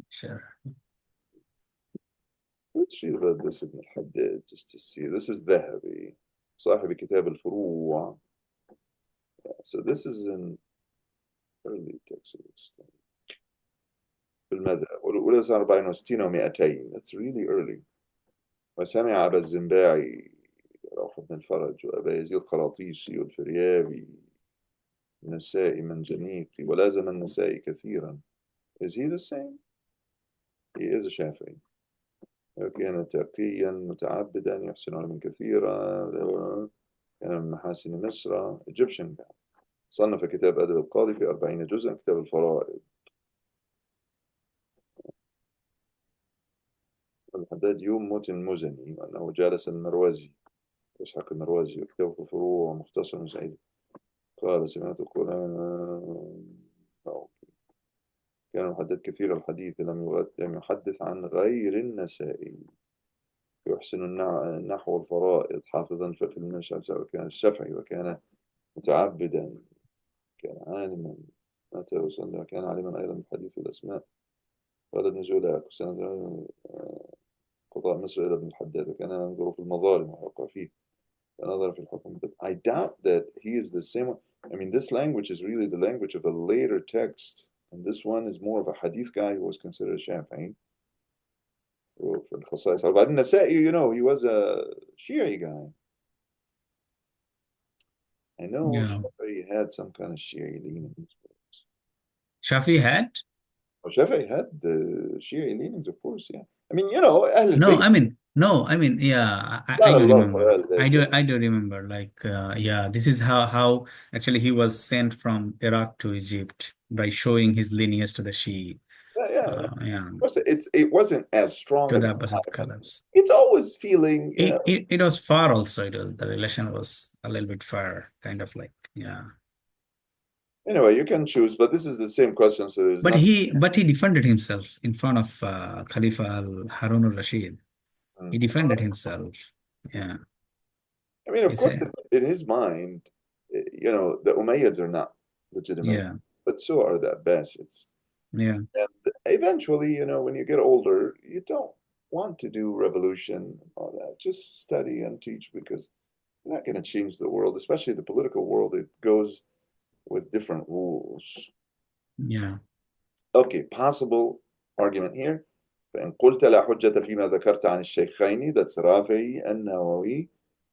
Speaker 3: Sure.
Speaker 1: Let's read about this Ibn al-Haddad just to see. This is Dhahabi, صاحب كتاب الفروع. So this is an early text. في المذهب والأولى 64 و200. That's really early. وسمع أبا الزنباعي روح بن الفرج وأبا يزيد القراطيسي والفريابي نسائي منجنيقي ولازم النسائي كثيرا. Is he the same? He is a Shafi'i. وكان تقيا متعبدا يحسن علما كثيرا، كان من محاسن مصر. Egyptian guy. صنف كتاب أدب القاضي في 40 جزءا، كتاب الفرائض. الحداد يوم موت مزني، وأنه جالس المروزي إسحاق المروزي، وكتابه في الفروع ومختصر سعيد. قال سمعت القرآن. كان محدد كثير الحديث، لم يحدث عن غير النسائي. يحسن النحو والفرائض، حافظا فقه المنشأ، وكان الشافعي، وكان متعبدا، كان عالما. متى وصلنا، وكان عالما أيضا بالحديث والأسماء. قال ابن زولاك سنة قضاء مصر إلى ابن الحداد، وكان ينظر في المظالم ويوقع فيه، فنظر في الحكم. But I doubt that he is the same one. I mean, this language is really the language of a later text, and this one is more of a hadith guy who was considered a Shafi'i. في الخصائص. وبعدين النسائي, you know, he was a Shi'i guy. I know
Speaker 3: Yeah.
Speaker 1: Shafi'i had some kind of Shi'i leanings.
Speaker 3: Shafi had?
Speaker 1: Oh, Shafi'i had the Shi'i leanings, of course, yeah. I mean, you know, Ahl
Speaker 3: No,
Speaker 1: al-Bayt.
Speaker 3: I mean, yeah, I
Speaker 1: Not a
Speaker 3: do
Speaker 1: love for
Speaker 3: remember.
Speaker 1: Ahl al-Bayt.
Speaker 3: I do remember. Like, yeah, this is how actually he was sent from Iraq to Egypt by showing his lineage to the Shi.
Speaker 1: Yeah.
Speaker 3: Yeah,
Speaker 1: Of course, it wasn't as strong
Speaker 3: to
Speaker 1: at
Speaker 3: the
Speaker 1: the
Speaker 3: opposite
Speaker 1: time, but
Speaker 3: colors.
Speaker 1: it's always feeling, you know.
Speaker 3: It was far also. It was the relation was a little bit far, kind of like, yeah.
Speaker 1: Anyway, you can choose, but this is the same question, so there's
Speaker 3: But
Speaker 1: nothing.
Speaker 3: he defended himself in front of Khalifa al Harun al Rashid. He defended himself. Yeah.
Speaker 1: I mean,
Speaker 3: He
Speaker 1: of course,
Speaker 3: said,
Speaker 1: in his mind, you know, the Umayyads are not legitimate,
Speaker 3: yeah,
Speaker 1: but so are the Abbasids.
Speaker 3: yeah,
Speaker 1: And eventually, you know, when you get older, you don't want to do revolution and all that. Just study and teach, because you're not going to change the world, especially the political world. It goes with different rules.
Speaker 3: yeah.
Speaker 1: Okay, possible argument here. فإن قلت لا حجة فيما ذكرت عن الشيخين, that's Rafi and Nawawi.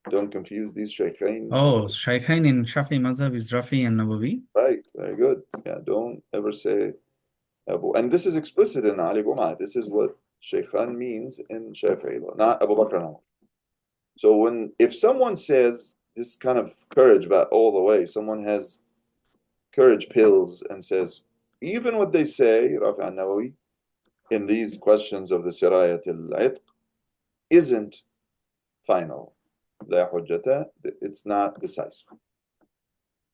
Speaker 1: Don't confuse these shaykhain.
Speaker 3: Oh, Shaykhain in Shafi Mazhab is Rafi and Nawawi.
Speaker 1: Right, very good. Yeah, don't ever say Abu. And this is explicit in Ali Gumah. This is what Shaykhan means in Shafi'i law, not Abu Bakr and Umar. So if someone says this kind of courage, but all the way, someone has courage pills and says, even what they say, Rafi and Nawawi, in these questions of the Sirayat al-Itq, isn't final. لا حجة, it's not decisive.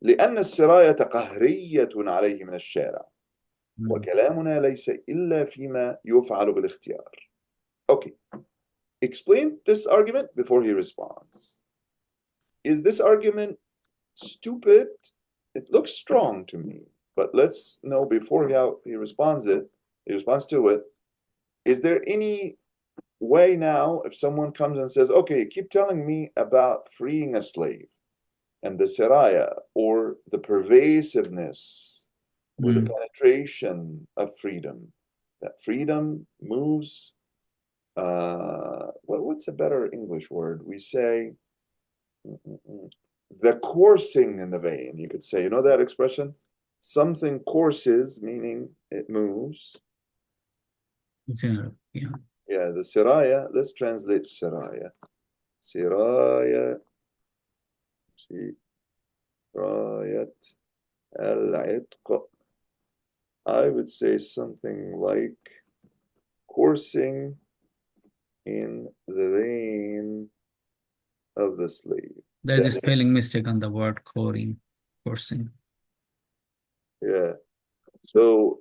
Speaker 1: لأن السراية قهرية عليه من الشارع، وكلامنا ليس إلا فيما يفعل بالاختيار. Okay, explain this argument before he responds. Is this argument stupid? It looks strong to me, but let's know before he responds to it. Is there any way now, if someone comes and says, okay, keep telling me about freeing a slave and the Saraya, or the pervasiveness or the penetration of freedom, that freedom moves, what's a better English word? We say the coursing in the vein, you could say. You know that expression? Something courses, meaning it moves.
Speaker 3: Yeah.
Speaker 1: Yeah, the Siraya, let's translate Siraya. Siraya, Sirayat al-Itq. I would say something like coursing in the vein of the slave.
Speaker 3: There's a spelling mistake on the word coursing.
Speaker 1: Yeah. So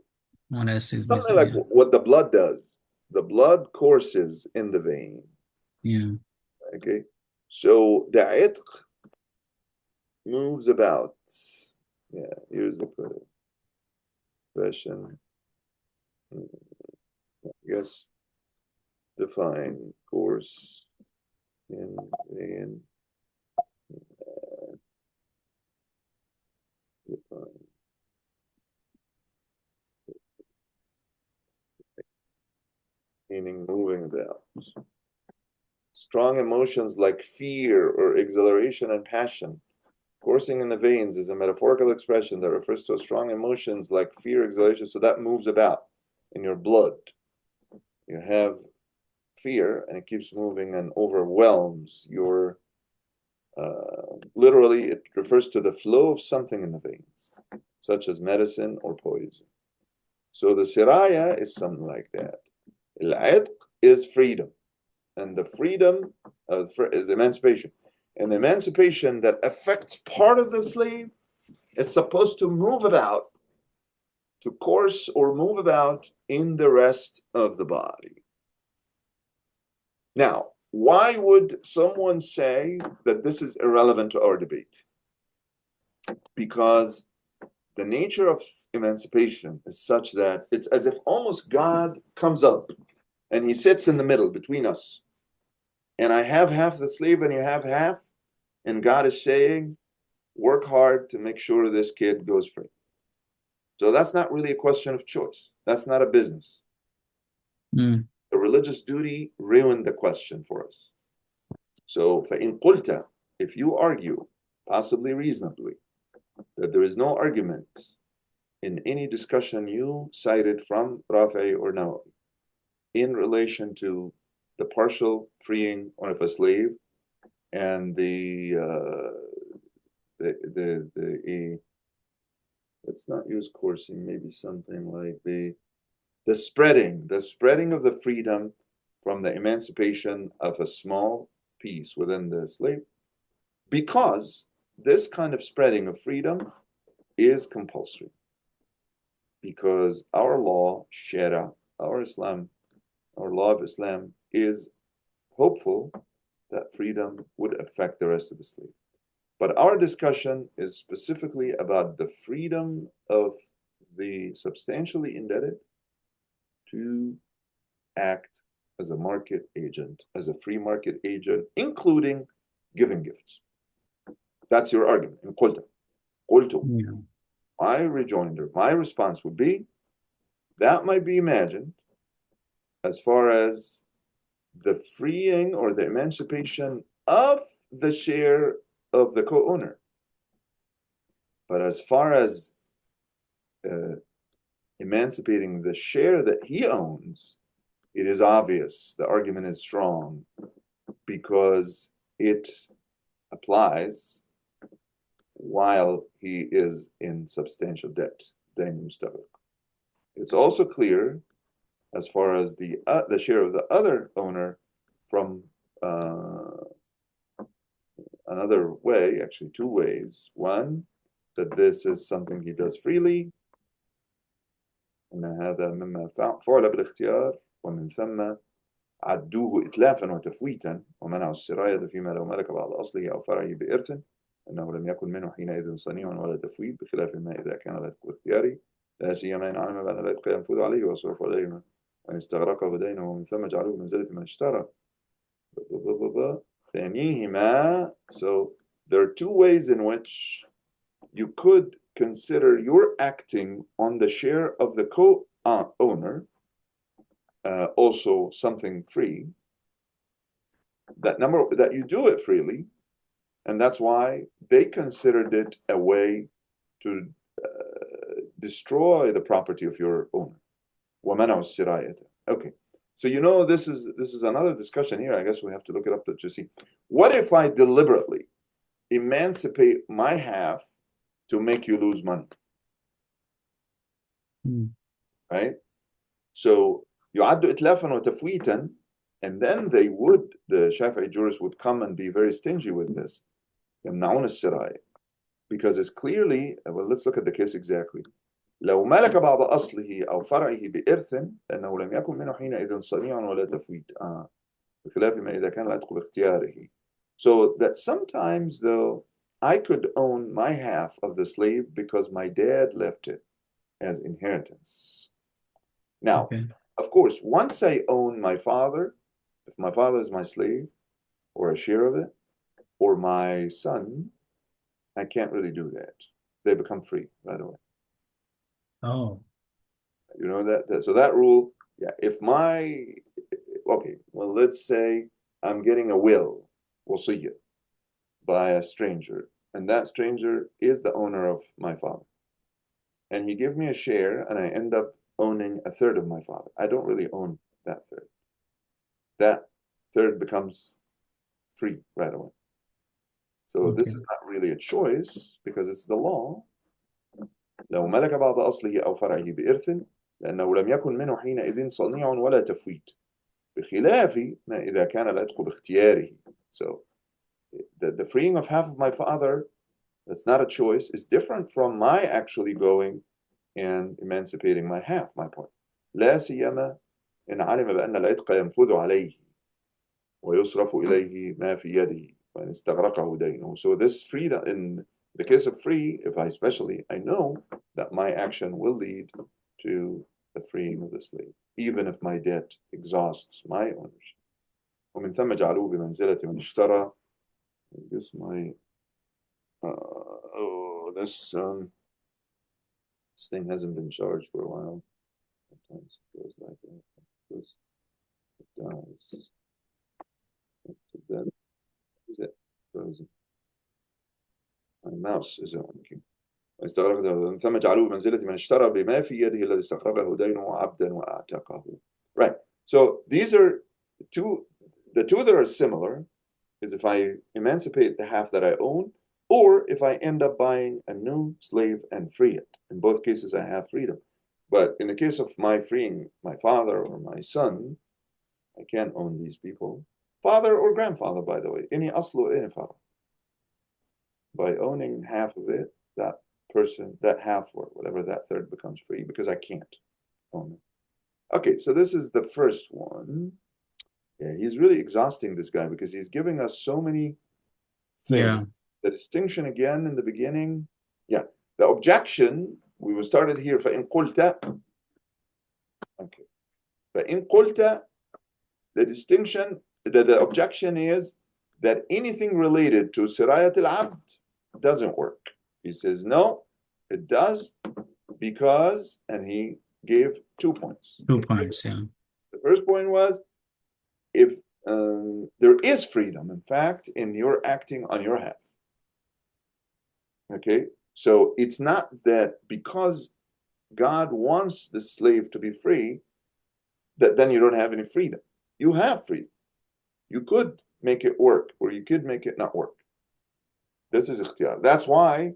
Speaker 3: One S is
Speaker 1: something
Speaker 3: missing.
Speaker 1: like
Speaker 3: Yeah.
Speaker 1: what the blood does. The blood courses in the vein.
Speaker 3: Yeah.
Speaker 1: Okay. So the itq moves about. Yeah, here's the expression. Yes. Define course in vein. Define. Meaning moving about. Strong emotions like fear or exhilaration and passion Coursing in the veins is a metaphorical expression that refers to strong emotions like fear, exhilaration. So that moves about in your blood. You have fear and it keeps moving and overwhelms your, literally, it refers to the flow of something in the veins, such as medicine or poison. So the siraya is something like that. Al-'itq is freedom. And the freedom is emancipation. And the emancipation that affects part of the slave is supposed to move about, to course or move about in the rest of the body. Now, why would someone say that this is irrelevant to our debate? Because the nature of emancipation is such that it's as if almost God comes up and he sits in the middle between us. And I have half the slave and you have half. And God is saying, work hard to make sure this kid goes free. So that's not really a question of choice. That's not a business. The religious duty ruined the question for us. So فَإِن قُلْتَ, if you argue, possibly reasonably, that there is no argument in any discussion you cited from Rafi or Nawawi in relation to the partial freeing of a slave and let's not use coursing, maybe something like the spreading of the freedom from the emancipation of a small piece within the slave, because this kind of spreading of freedom is compulsory, because our law, Sharia, our law of Islam is hopeful that freedom would affect the rest of the slave. But our discussion is specifically about the freedom of the substantially indebted to act as a market agent, as a free market agent, including giving gifts. That's your argument. In qultu. My rejoinder, my response would be, that might be imagined as far as the freeing or the emancipation of the share of the co-owner. But as far as emancipating the share that he owns, it is obvious, the argument is strong, because it applies while he is in substantial debt. It's also clear as far as the share of the other owner from another way, actually two ways. One, that this is something he does freely, أن هذا مما فعل بالاختيار ومن ثم عدوه إتلافا وتفويتا ومنعوا السراية فيما لو ملك بعض أصله أو فرعه بإرث أنه لم يكن منه حينئذ صنيع ولا تفويت، بخلاف ما إذا كان العتق اختياري، لا سيما إن علم بأن العتق ينفذ عليه وصرف عليه وإن استغرقه دينه ومن ثم جعلوه منزلة من اشترى. So there are two ways in which you could consider you're acting on the share of the co-owner, also something free. That you do it freely, and that's why they considered it a way to destroy the property of your owner. Okay, so this is another discussion here. I guess we have to look it up to see. What if I deliberately emancipate my half to make you lose money? Right? So يعد إتلافا وتفويتا, and then the Shafi'i jurists would come and be very stingy with this. يمنعون السراية, because it's clearly, well, let's look at the case exactly. لو ملك بعض أصله أو فرعه بإرث أنه لم يكن منه حينئذ صنيع ولا تفويت بخلاف ما إذا كان العتق باختياره. So that sometimes, though, I could own my half of the slave because my dad left it as inheritance. Now, of course, once I own my father, if my father is my slave, or a share of it, or my son, I can't really do that. They become free right away.
Speaker 3: Oh.
Speaker 1: You know that? So that rule, yeah, okay, well, let's say I'm getting a will, we'll see it, by a stranger, and that stranger is the owner of my father. And he gave me a share, and I end up owning a third of my father. I don't really own that third. That third becomes free right away. So this is not really a choice because it's the law. لو ملك بعض أصله أو فرعه بإرث لأنه لم يكن منه حينئذ صنيع ولا تفويت بخلاف ما إذا كان العتق باختياره. So the freeing of half of my father, that's not a choice, is different from my actually going and emancipating my half, my point. لا سيما إن علم بأن العتق ينفذ عليه ويصرف إليه ما في يده وإن استغرقه دينه. So this freedom, in the case of free, if I especially, I know that my action will lead to the freeing of the slave, even if my debt exhausts my ownership. ومن ثم جعلوه بمنزلة من اشترى. I guess my this thing hasn't been charged for a while. Sometimes it goes like that. It does. Is that? Is it frozen? My mouse isn't working. من ثم جعلوه بمنزلة من اشترى بما في يده الذي استخرجه دينه عبدا وأعتقه. Right. So these are the two that are similar is if I emancipate the half that I own, or if I end up buying a new slave and free it. In both cases, I have freedom. But in the case of my freeing my father or my son, I can't own these people. Father or grandfather, by the way, any aslu, any father. By owning half of it, that person, that half or whatever, that third becomes free because I can't own it. Okay, so this is the first one. Yeah, he's really exhausting, this guy, because he's giving us so many things. Yeah. The distinction again in the beginning. Yeah, the objection, we started here, فَإِن قُلْتَ. Okay. فَإِن قُلْتَ, the distinction, the objection is that anything related to Sirayat al-Abd doesn't work. He says, no, it does, because, and he gave 2 points.
Speaker 3: 2 points, yeah.
Speaker 1: The first point was, if there is freedom, in fact, in your acting on your half. Okay, so it's not that because God wants the slave to be free, that then you don't have any freedom. You have freedom. You could make it work, or you could make it not work. This is ikhtiyar. That's why,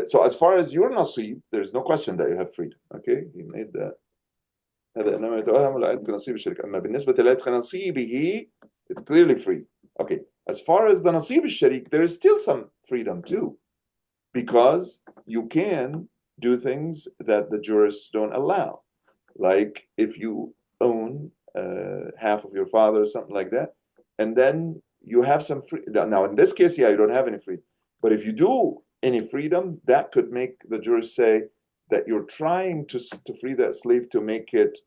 Speaker 1: so as far as your nasib, there's no question that you have freedom. Okay, he made that. هذا إنما يتوهم العتق نصيب الشريك. أما بالنسبة للعتق نصيبه, it's clearly free. Okay, as far as the nasib al-sharik, there is still some freedom too, because you can do things that the jurists don't allow. Like if you own half of your father or something like that, and then you have some free. Now, in this case, yeah, you don't have any freedom. But if you do any freedom, that could make the jurists say that you're trying to free that slave to make it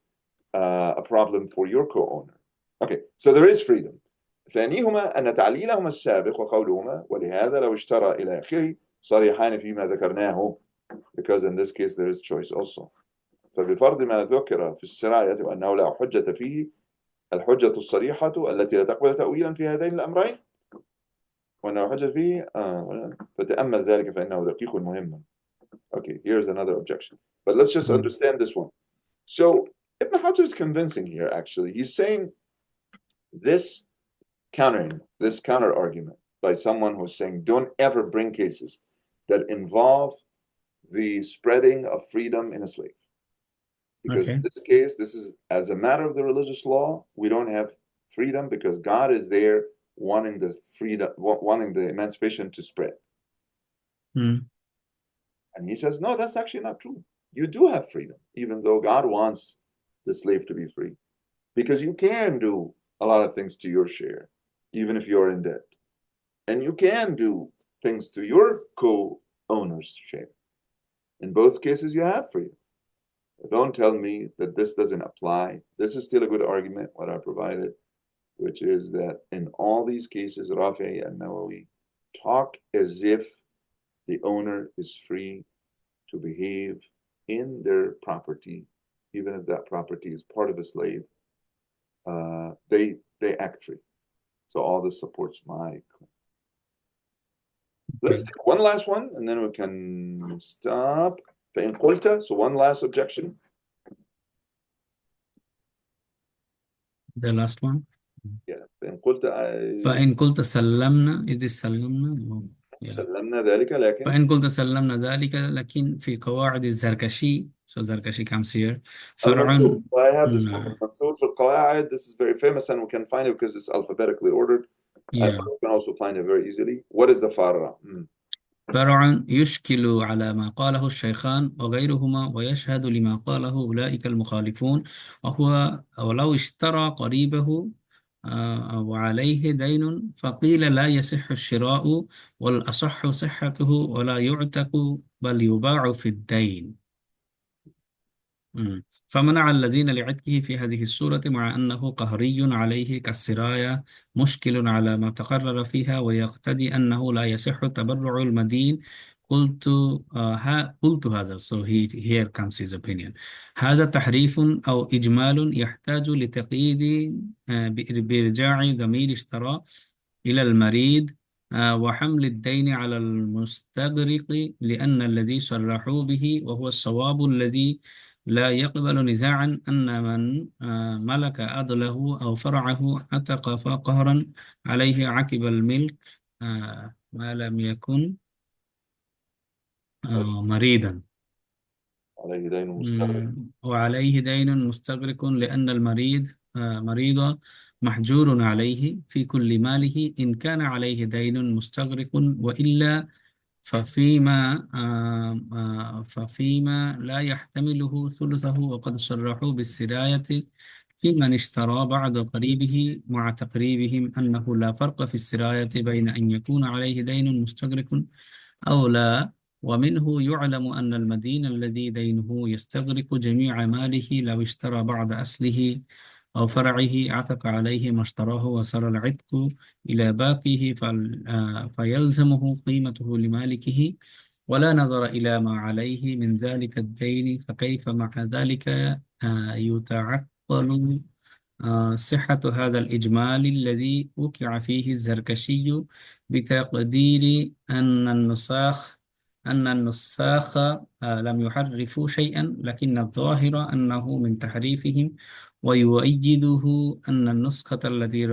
Speaker 1: a problem for your co-owner. Okay, so there is freedom. ثانيهما أن تعليلهما السابق وقولهما ولهذا لو اشترى إلى آخره صريحان فيما ذكرناه, because in this case there is choice also. فبفرض ما ذكر في السراية وأنه لا حجة فيه الحجة الصريحة التي لا تقبل تأويلا في هذين الأمرين وأنه حجة فيه فتأمل ذلك فإنه دقيق مهم. Okay, here's another objection. But let's just understand this one. So Ibn Hajar is convincing here, actually. He's saying this counter argument by someone who's saying don't ever bring cases that involve the spreading of freedom in a slave. Because in this case, this is as a matter of the religious law, we don't have freedom because God is there wanting the freedom, wanting the emancipation to spread. And he says, no, that's actually not true. You do have freedom, even though God wants the slave to be free. Because you can do a lot of things to your share, even if you're in debt. And you can do things to your co-owner's share. In both cases, you have freedom. Don't tell me that this doesn't apply. This is still a good argument, what I provided, which is that in all these cases, Rafi'i and Nawawi talk as if the owner is free to behave in their property, even if that property is part of a slave. They act free. So all this supports my claim. Let's take one last one and then we can stop. فإن قلت, so one last objection.
Speaker 3: The last one.
Speaker 1: Yeah. فإن قلت
Speaker 3: فإن قلت سلمنا is this سلمنا oh, yeah.
Speaker 1: سلمنا ذلك لكن
Speaker 3: فإن قلت سلمنا ذلك لكن في قواعد الزركشي so زركشي comes here فرع
Speaker 1: المنثور. I have this book,
Speaker 3: no.
Speaker 1: المنثور في القواعد. This is very famous and we can find it because it's alphabetically ordered.
Speaker 3: Yeah.
Speaker 1: We can also find it very easily. What is the farra?
Speaker 3: فرع يشكل على ما قاله الشيخان وغيرهما ويشهد لما قاله أولئك المخالفون وهو ولو اشترى قريبه وعليه دين فقيل لا يصح الشراء والأصح صحته ولا يعتق بل يباع في الدين. فمنع الذين لعتقه في هذه السورة مع أنه قهري عليه كالسراية مشكل على ما تقرر فيها ويقتضي أنه لا يصح تبرع المدين. قلت هذا so here comes his opinion. هذا تحريف أو إجمال يحتاج لتقييد بإرجاع ضمير اشترى إلى المريد وحمل الدين على المستغرق لأن الذي صرحوا به وهو الصواب الذي لا يقبل نزاعا أن من ملك أضله أو فرعه عتق قهرا عليه عقب الملك ما لم يكن مريدا
Speaker 1: عليه دين مستغرق
Speaker 3: وعليه دين مستغرق لأن المريض مريض محجور عليه في كل ماله إن كان عليه دين مستغرق وإلا ففيما لا يحتمله ثلثه وقد صرحوا بالسراية في من اشترى بعد قريبه مع تقريبهم أنه لا فرق في السراية بين أن يكون عليه دين مستغرق أو لا ومنه يعلم أن المدين الذي دينه يستغرق جميع ماله لو اشترى بعد أصله أو فرعه اعتق عليه ما اشتراه وصار العتق إلى باقيه فيلزمه قيمته لمالكه ولا نظر إلى ما عليه من ذلك الدين فكيف مع ذلك يتعقل صحة هذا الإجمال الذي وقع فيه الزركشي بتقدير أن النساخ لم يحرفوا شيئا لكن الظاهر أنه من تحريفهم ويؤيده أن النسخة التي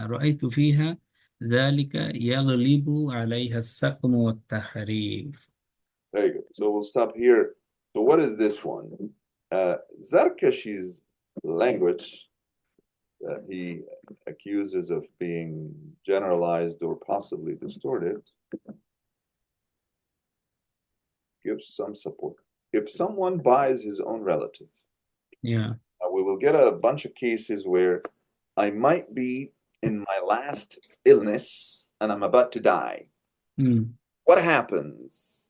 Speaker 3: رأيت فيها ذلك يغلب عليها السقم والتحريف.
Speaker 1: Very good. So we'll stop here. So what is this one? Zarkashi's language that he accuses of being generalized or possibly distorted gives some support. If someone buys his own relative,
Speaker 3: Yeah.
Speaker 1: we will get a bunch of cases where I might be in my last illness and I'm about to die. What happens?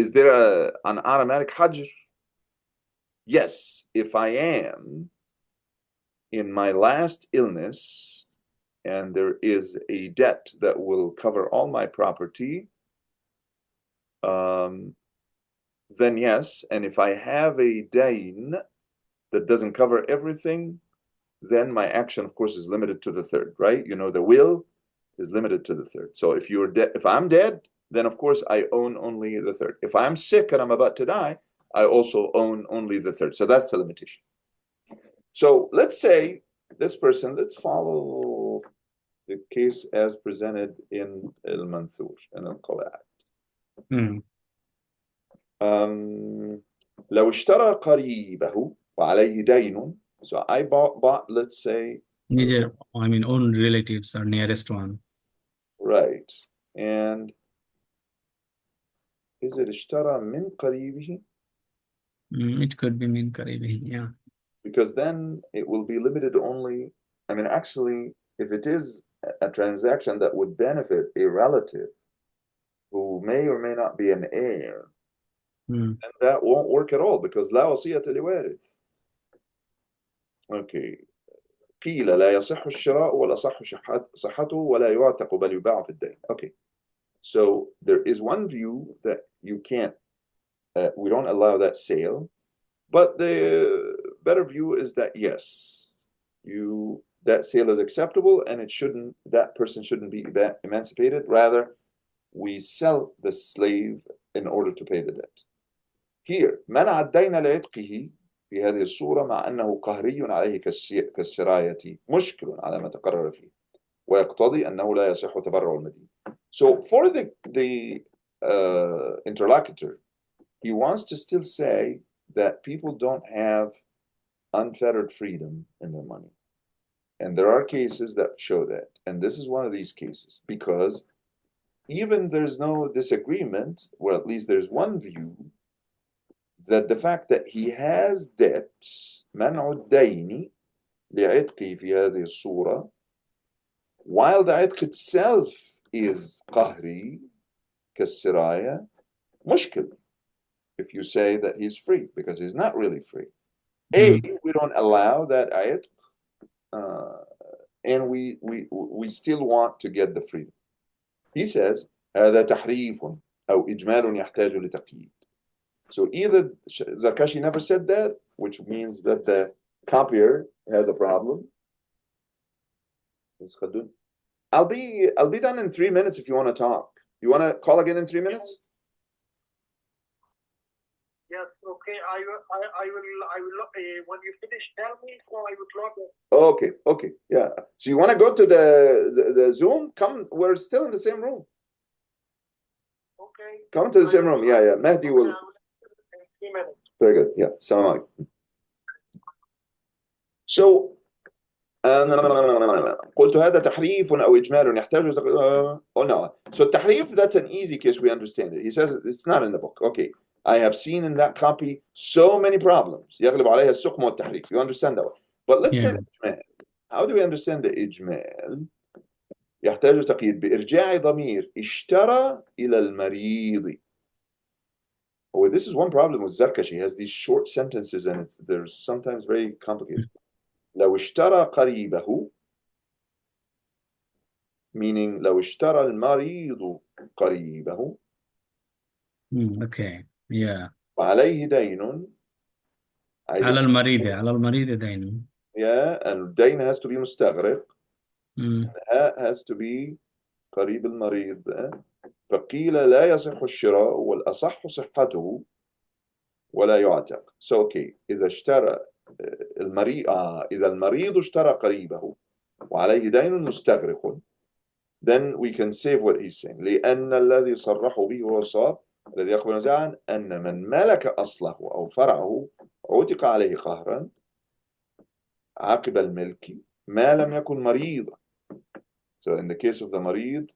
Speaker 1: Is there an automatic Hajar? Yes, if I am in my last illness and there is a debt that will cover all my property, then yes. And if I have a dain that doesn't cover everything, then my action, of course, is limited to the third, right? You know, the will is limited to the third. So if I'm dead, then of course I own only the third. If I'm sick and I'm about to die, I also own only the third. So that's the limitation. So let's say this person, let's follow the case as presented in al-Manthur and al-Qawa'id. لو اشترى قريبه وعليه دين. So I bought, let's say,
Speaker 3: own relatives or nearest one.
Speaker 1: Right. And is it اشترى من قريبه?
Speaker 3: It could be min قريبه, yeah.
Speaker 1: Because then it will be limited only, actually, if it is a transaction that would benefit a relative who may or may not be an heir, then that won't work at all because لا وصية لوارث. Okay. قيل لا يصح الشراء ولا صح صحته ولا يعتق بل يباع في الدين. Okay. So there is one view that you can't, we don't allow that sale, but the better view is that yes, that sale is acceptable and that person shouldn't be emancipated. Rather, we sell the slave in order to pay the debt. Here, منع الدين لعتقه في هذه الصورة مع أنه قهري عليه كالسراية مشكل على ما تقرر فيه ويقتضي أنه لا يصح تبرع المدين. So for the interlocutor, he wants to still say that people don't have unfettered freedom in their money. And there are cases that show that. And this is one of these cases, because even there's no disagreement, or at least there's one view, that the fact that he has debt, منع الدين لعتقه في هذه الصورة, while the عتق itself is قهري كالسراية, مشكل, if you say that he's free, because he's not really free. We don't allow that عتق, and we still want to get the freedom. He says هذا تحريف أو إجمال يحتاج لتقييد. So either Zarkashi never said that, which means that the copier has a problem. I'll be done in 3 minutes if you want to talk. You want to call again in 3 minutes?
Speaker 4: Yes, okay. I will when you finish, tell me, so I will log in.
Speaker 1: Okay, yeah. So you want to go to the Zoom? Come, we're still in the same room.
Speaker 4: Okay.
Speaker 1: Come to the same room. Yeah. Mahdi will.
Speaker 4: 3 minutes.
Speaker 1: Very good. Yeah. Salam alaikum. So قلت هذا تحريف أو إجمال يحتاج oh no. So التحريف, that's an easy case, we understand it. He says it's not in the book. Okay. I have seen in that copy so many problems. يغلب عليها السقم والتحريف. You understand that one. But let's say the إجمال. How do we understand the إجمال? يحتاج تقييد بإرجاع ضمير اشترى إلى المريض. Oh, this is one problem with Zarkashi. He has these short sentences and they're sometimes very complicated. لو اشترى قريبه, meaning لو اشترى المريض قريبه.
Speaker 3: Okay. Yeah.
Speaker 1: وعليه دين.
Speaker 3: على المريض دين.
Speaker 1: Yeah, and الدين has to be مستغرق. has to be قريب المريض. فقيل لا يصح الشراء والأصح صحته ولا يعتق. So okay, إذا اشترى إذا المريض اشترى قريبه وعليه دين مستغرق, then we can save what he's saying. لأن الذي صرحوا به هو الصواب الذي يقبل نزاعا أن من ملك أصله أو فرعه عتق عليه قهرا عقب الملك ما لم يكن مريضا. So in the case of the مريض,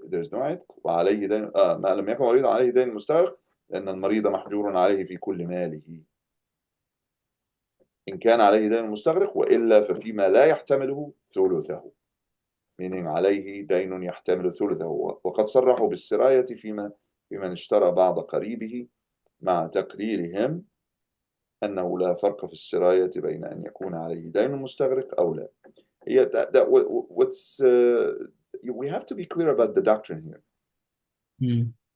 Speaker 1: there's no عتق وعليه دين ما لم يكن مريضا عليه دين مستغرق لأن المريض محجور عليه في كل ماله إن كان عليه دين مستغرق وإلا ففيما لا يحتمله ثلثه, meaning عليه دين يحتمل ثلثه. وقد صرحوا بالسراية فيمن اشترى بعض قريبه مع تقريرهم أنه لا فرق في السراية بين أن يكون عليه دين مستغرق أو لا. We have to be clear about the doctrine here.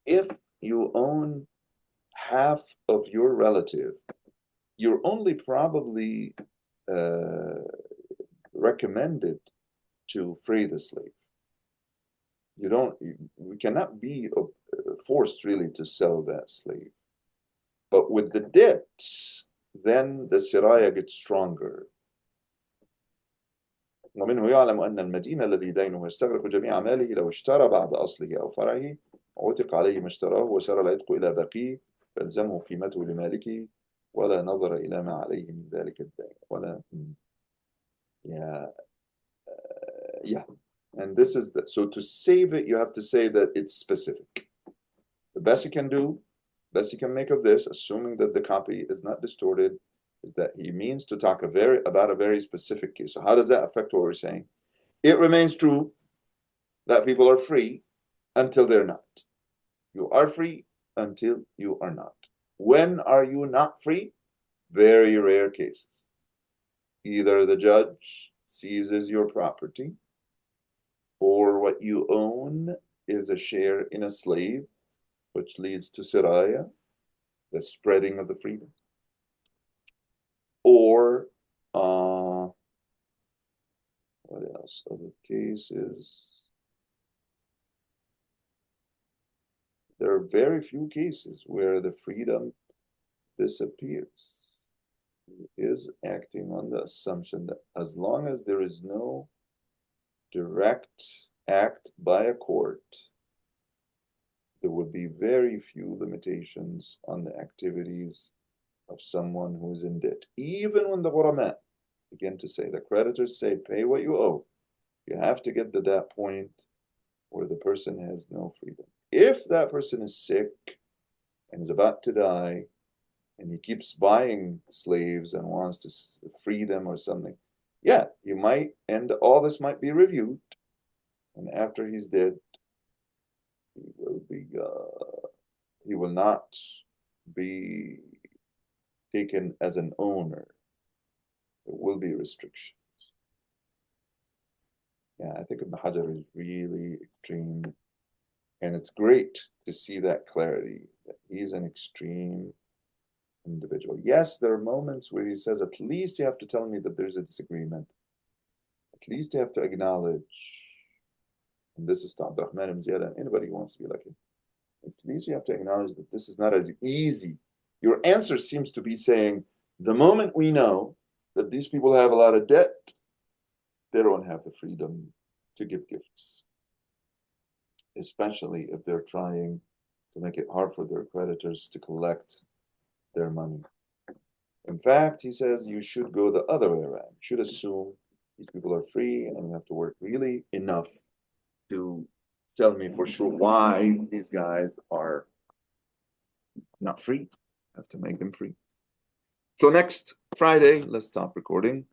Speaker 1: If you own half of your relative, you're only probably recommended to free the slave. We cannot be forced really to sell that slave. But with the debt, then the siraya gets stronger. ومنه يعلم أن المدين الذي دينه يستغرق جميع ماله لو اشترى بعد أصله أو فرعه عتق عليه ما اشتراه وسار العتق إلى بقيه فالزمه قيمته لمالكه ولا نظر إلى ما عليه من ذلك الدين ولا yeah. And this is so to save it, you have to say that it's specific. The best you can do, best you can make of this, assuming that the copy is not distorted, is that he means to talk about a very specific case. So how does that affect what we're saying? It remains true that people are free until they're not. You are free until you are not. When are you not free? Very rare cases. Either the judge seizes your property, or what you own is a share in a slave, which leads to siraya, the spreading of the freedom. Or else? Other cases. There are very few cases where the freedom disappears. He is acting on the assumption that as long as there is no direct act by a court, there would be very few limitations on the activities of someone who is in debt. Even when the ghurama begin to say, the creditors say, pay what you owe, you have to get to that point where the person has no freedom. If that person is sick and is about to die, and he keeps buying slaves and wants to free them or something, yeah, you might, and all this might be reviewed, and after he's dead, he will not be taken as an owner. There will be restrictions. Yeah, I think Ibn Hajar is really extreme, and it's great to see that clarity, that he's an extreme individual. Yes, there are moments where he says, at least you have to tell me that there's a disagreement. At least you have to acknowledge, and this is to Abdurrahman ibn Ziyad, and anybody who wants to be like him, at least you have to acknowledge that this is not as easy. Your answer seems to be saying, the moment we know that these people have a lot of debt, they don't have the freedom to give gifts, especially if they're trying to make it hard for their creditors to collect their money. In fact, he says you should go the other way around. You should assume these people are free, and you have to work really enough to tell me for sure why these guys are not free. You have to make them free. So next Friday, let's stop recording.